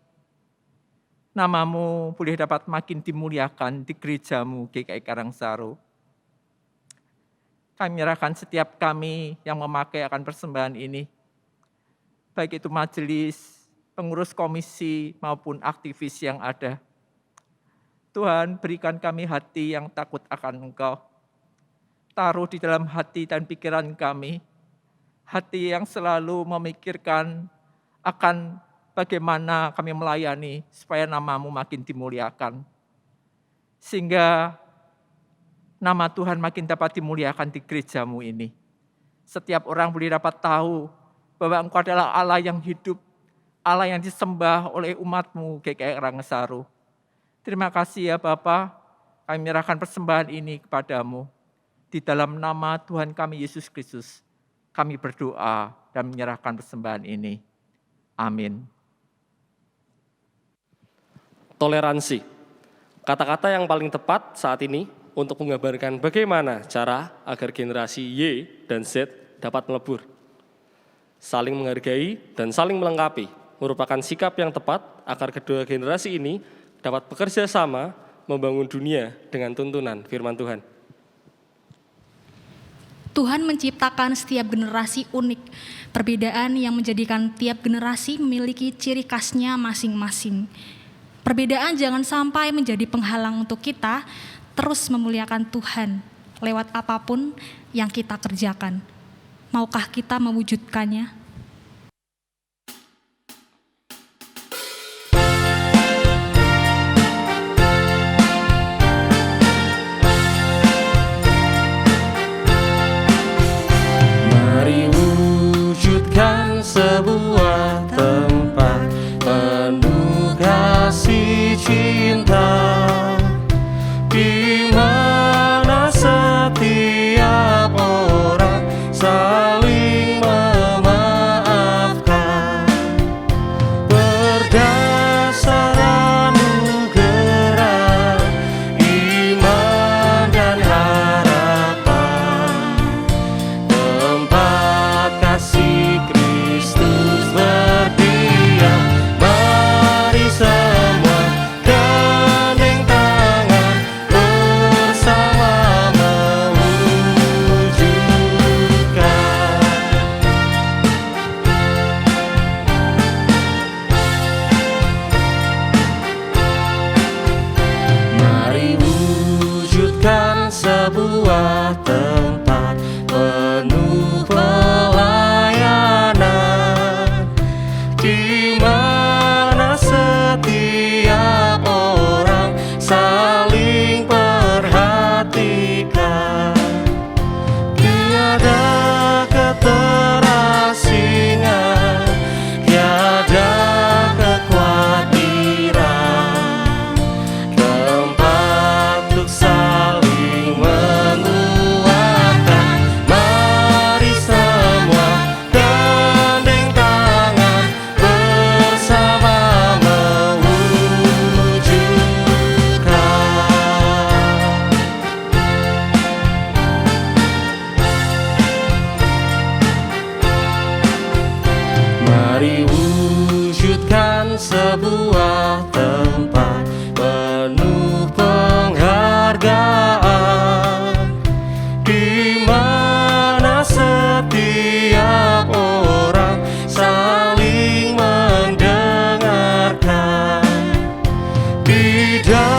nama-Mu boleh dapat makin dimuliakan di gereja-Mu GKI Karangsaru. Kami menyerahkan setiap kami yang memakai akan persembahan ini, baik itu majelis, pengurus komisi maupun aktivis yang ada. Tuhan, berikan kami hati yang takut akan Engkau. Taruh di dalam hati dan pikiran kami, hati yang selalu memikirkan akan bagaimana kami melayani supaya nama-Mu makin dimuliakan. Sehingga nama Tuhan makin dapat dimuliakan di gereja-Mu ini. Setiap orang boleh dapat tahu bahwa Engkau adalah Allah yang hidup, Allah yang disembah oleh umat-Mu GKI Karangsaru. Terima kasih ya Bapa, kami menyerahkan persembahan ini kepadamu. Di dalam nama Tuhan kami Yesus Kristus, kami berdoa dan menyerahkan persembahan ini. Amin. Toleransi. Kata-kata yang paling tepat saat ini untuk menggambarkan bagaimana cara agar generasi Y dan Z dapat melebur. Saling menghargai dan saling melengkapi merupakan sikap yang tepat agar kedua generasi ini dapat bekerja sama membangun dunia dengan tuntunan firman Tuhan. Tuhan menciptakan setiap generasi unik, perbedaan yang menjadikan tiap generasi memiliki ciri khasnya masing-masing. Perbedaan jangan sampai menjadi penghalang untuk kita terus memuliakan Tuhan lewat apapun yang kita kerjakan. Maukah kita mewujudkannya? Mari wujudkan sebuah tempat penuh kasih cinta, di mana setiap orang saling memaafkan berdasar anugerah, iman dan harapan. Tempat kasih Kristus berdiam, mari semua gandeng tangan bersama mewujudkan. Mari wujudkan sebuah tempat penuh pelayanan, di mana setiap orang saling perhatikan. Tiada keterasingan, tiada kekhawatiran, tempat untuk saling menguatkan. Mari semua gandeng tangan bersama mewujudkan. Mari wujudkan sebuah tempat penuh penghargaan, di mana setiap orang saling mendengarkan. Tidak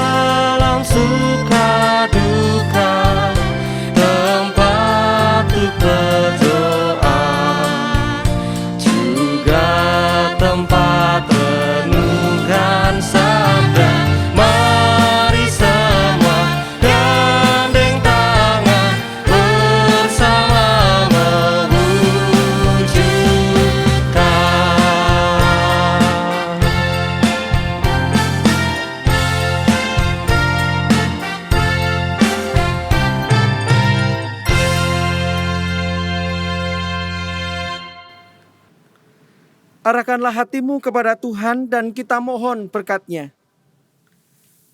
arahkanlah hatimu kepada Tuhan dan kita mohon berkat-Nya.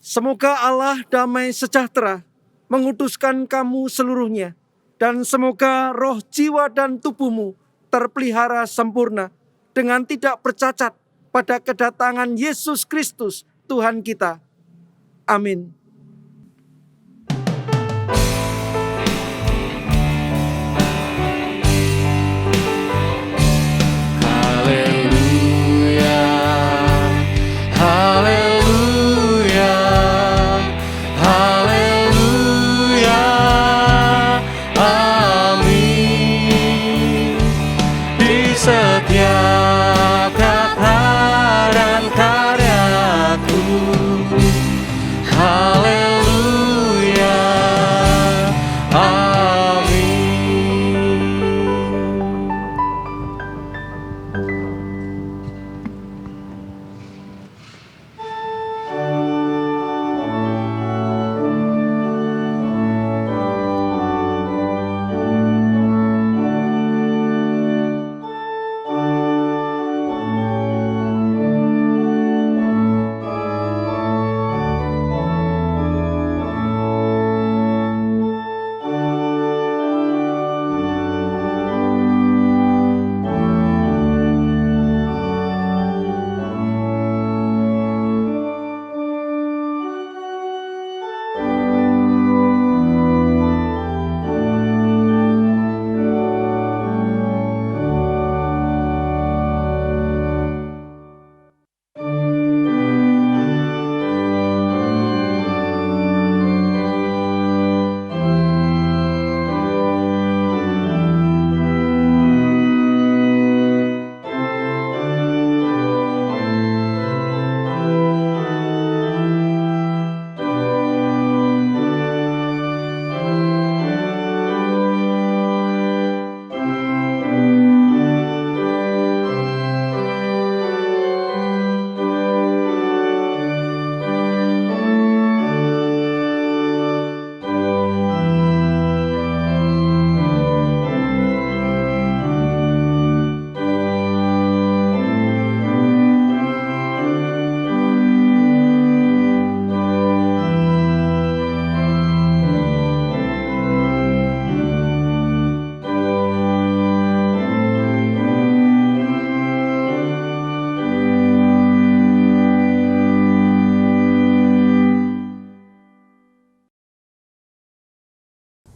Semoga Allah damai sejahtera mengutuskan kamu seluruhnya, dan semoga roh, jiwa, dan tubuhmu terpelihara sempurna dengan tidak bercacat pada kedatangan Yesus Kristus Tuhan kita. Amin.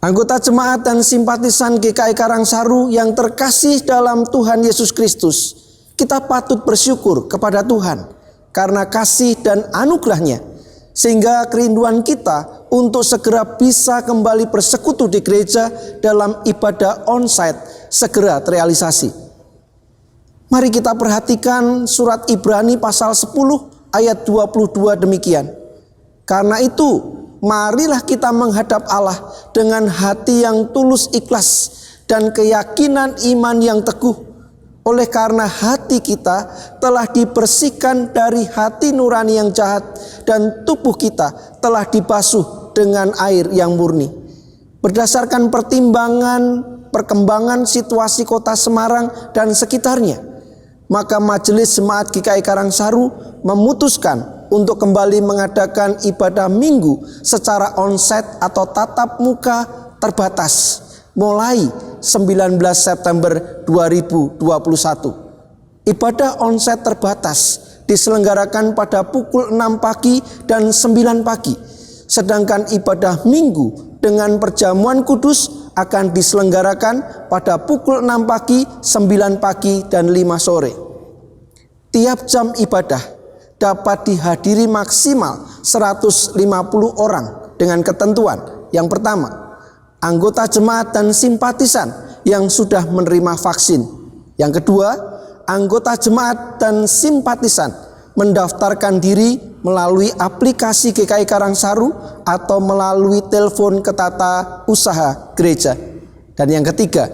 Anggota jemaat dan simpatisan GKI Karangsaru yang terkasih dalam Tuhan Yesus Kristus, kita patut bersyukur kepada Tuhan karena kasih dan anugerah-Nya, sehingga kerinduan kita untuk segera bisa kembali bersekutu di gereja dalam ibadah onsite segera terrealisasi. Mari kita perhatikan surat Ibrani pasal 10 ayat 22 demikian. Karena itu, marilah kita menghadap Allah dengan hati yang tulus ikhlas dan keyakinan iman yang teguh. Oleh karena hati kita telah dibersihkan dari hati nurani yang jahat dan tubuh kita telah dibasuh dengan air yang murni. Berdasarkan perkembangan situasi kota Semarang dan sekitarnya, maka Majelis Jemaat GKI Karangsaru memutuskan untuk kembali mengadakan ibadah minggu secara onsite atau tatap muka terbatas mulai 19 September 2021. Ibadah onsite terbatas diselenggarakan pada pukul 6 pagi dan 9 pagi. Sedangkan ibadah minggu dengan perjamuan kudus akan diselenggarakan pada pukul 6 pagi, 9 pagi, dan 5 sore. Tiap jam ibadah dapat dihadiri maksimal 150 orang dengan ketentuan. Yang pertama, anggota jemaat dan simpatisan yang sudah menerima vaksin. Yang kedua, anggota jemaat dan simpatisan mendaftarkan diri melalui aplikasi GKI Karangsaru atau melalui telepon ke tata usaha gereja. Dan yang ketiga,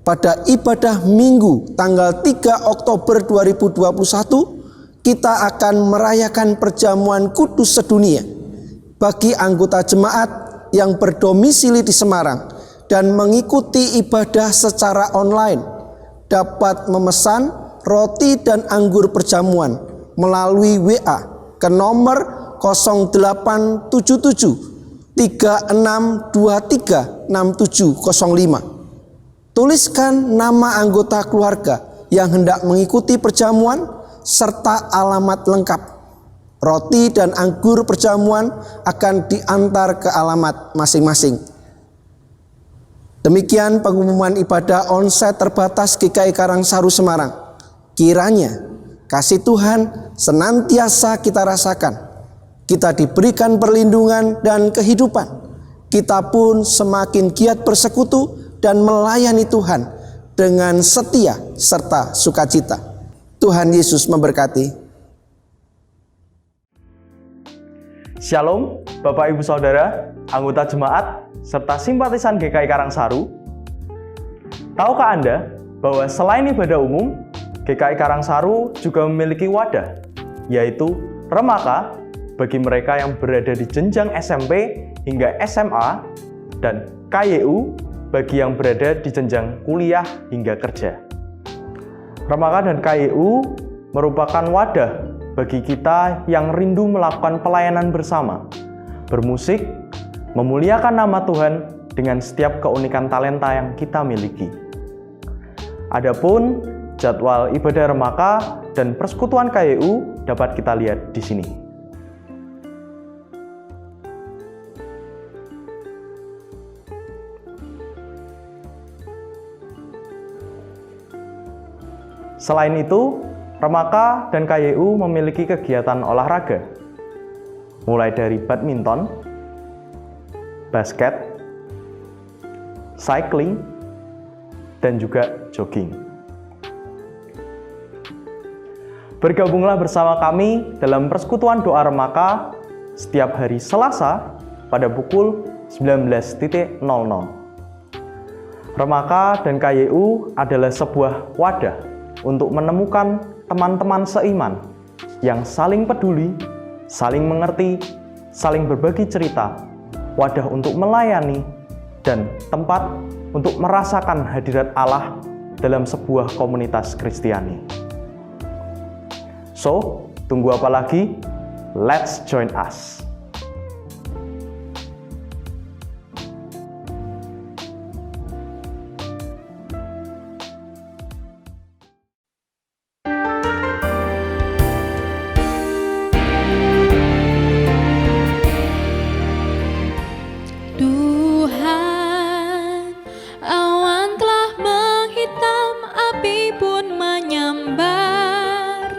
pada ibadah minggu tanggal 3 Oktober 2021, kita akan merayakan perjamuan kudus sedunia bagi anggota jemaat yang berdomisili di Semarang dan mengikuti ibadah secara online. Dapat memesan roti dan anggur perjamuan melalui WA ke nomor 0877 3623 6705. Tuliskan nama anggota keluarga yang hendak mengikuti perjamuan serta alamat lengkap. Roti dan anggur perjamuan akan diantar ke alamat masing-masing. Demikian pengumuman ibadah onsite terbatas GKI Karangsaru Semarang. Kiranya kasih Tuhan senantiasa kita rasakan. Kita diberikan perlindungan dan kehidupan. Kita pun semakin giat bersekutu dan melayani Tuhan dengan setia serta sukacita. Tuhan Yesus memberkati. Shalom, Bapak Ibu Saudara, anggota jemaat, serta simpatisan GKI Karangsaru. Tahukah Anda bahwa selain ibadah umum, GKI Karangsaru juga memiliki wadah, yaitu Remaka bagi mereka yang berada di jenjang SMP hingga SMA, dan KYU bagi yang berada di jenjang kuliah hingga kerja. Remaka dan KYU merupakan wadah bagi kita yang rindu melakukan pelayanan bersama, bermusik, memuliakan nama Tuhan dengan setiap keunikan talenta yang kita miliki. Adapun jadwal ibadah Remaka dan persekutuan KYU dapat kita lihat di sini. Selain itu, Remaka dan KYU memiliki kegiatan olahraga, mulai dari badminton, basket, cycling, dan juga jogging. Bergabunglah bersama kami dalam persekutuan doa Remaka setiap hari Selasa pada pukul 19.00. Remaka dan KYU adalah sebuah wadah untuk menemukan teman-teman seiman yang saling peduli, saling mengerti, saling berbagi cerita, wadah untuk melayani, dan tempat untuk merasakan hadirat Allah dalam sebuah komunitas Kristiani. So, tunggu apa lagi? Let's join us! Tuhan, awan telah menghitam, api pun menyambar.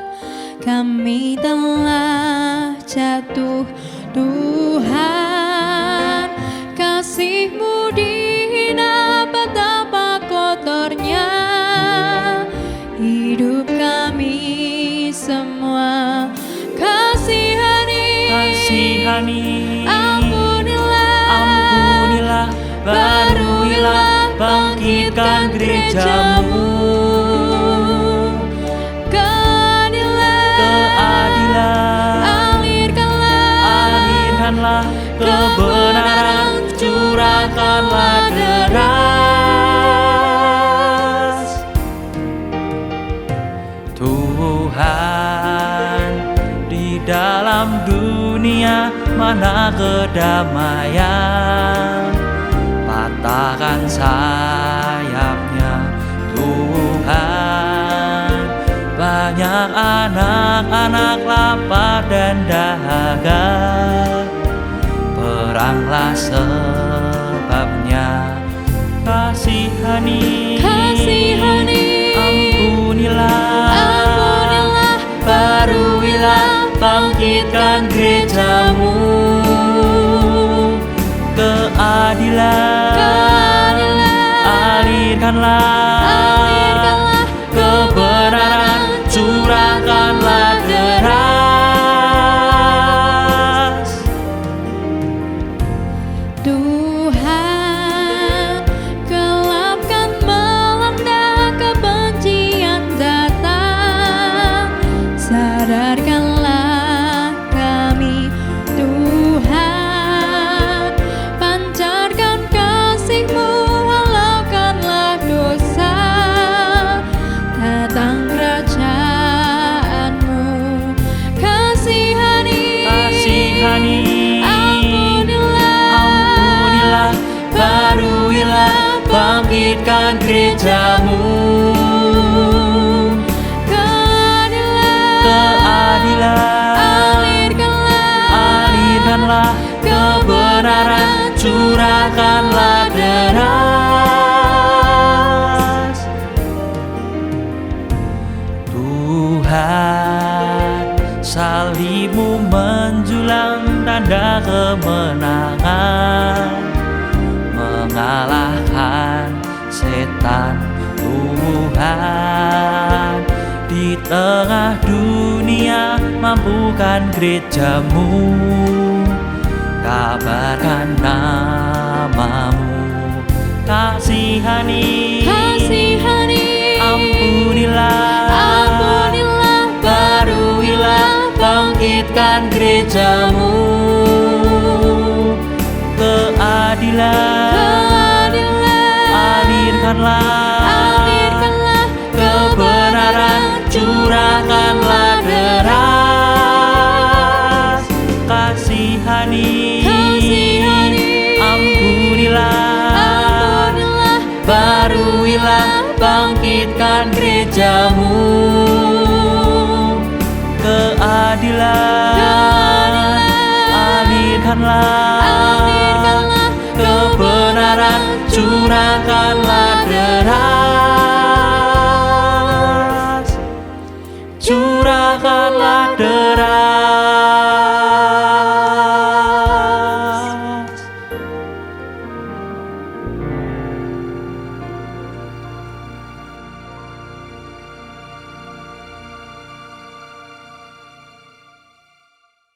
Kami telah jatuh, Tuhan. Kasih-Mu dihina, betapa kotornya hidup kami semua. Kasihani, Ampunilah, baruilah, bangkitkan gereja-Mu. Keadilan, alirkanlah kebenaran, curahkanlah deras. Tuhan, di dalam dunia mana kedamaian? Patahkan sayapnya, Tuhan. Banyak anak-anak lapar dan dahaga, peranglah sebabnya. Kasihani, ampunilah, baruilah, bangkitkan gereja-Mu. Keadilan, alirkanlah kebenaran, curahkanlah deras. Tuhan, gelap kan melanda, kebencian datang. bangkitkan gerejamu. Keadilan, alirkanlah kebenaran, curahkanlah deras. Tuhan, salibmu menjulang tanda kemenangan, mengalahkan setan. Tuhan, di tengah dunia mampukan gerejamu, kabarkan namamu. Kasihani, ampunilah, baruilah, bangkitkan gerejamu. Keadilan, alirkanlah kebenaran, curahkanlah deras. Kasihani, ampunilah, baruilah, bangkitkan gerejamu. Keadilan, alirkanlah kebenaran, curahkanlah deras.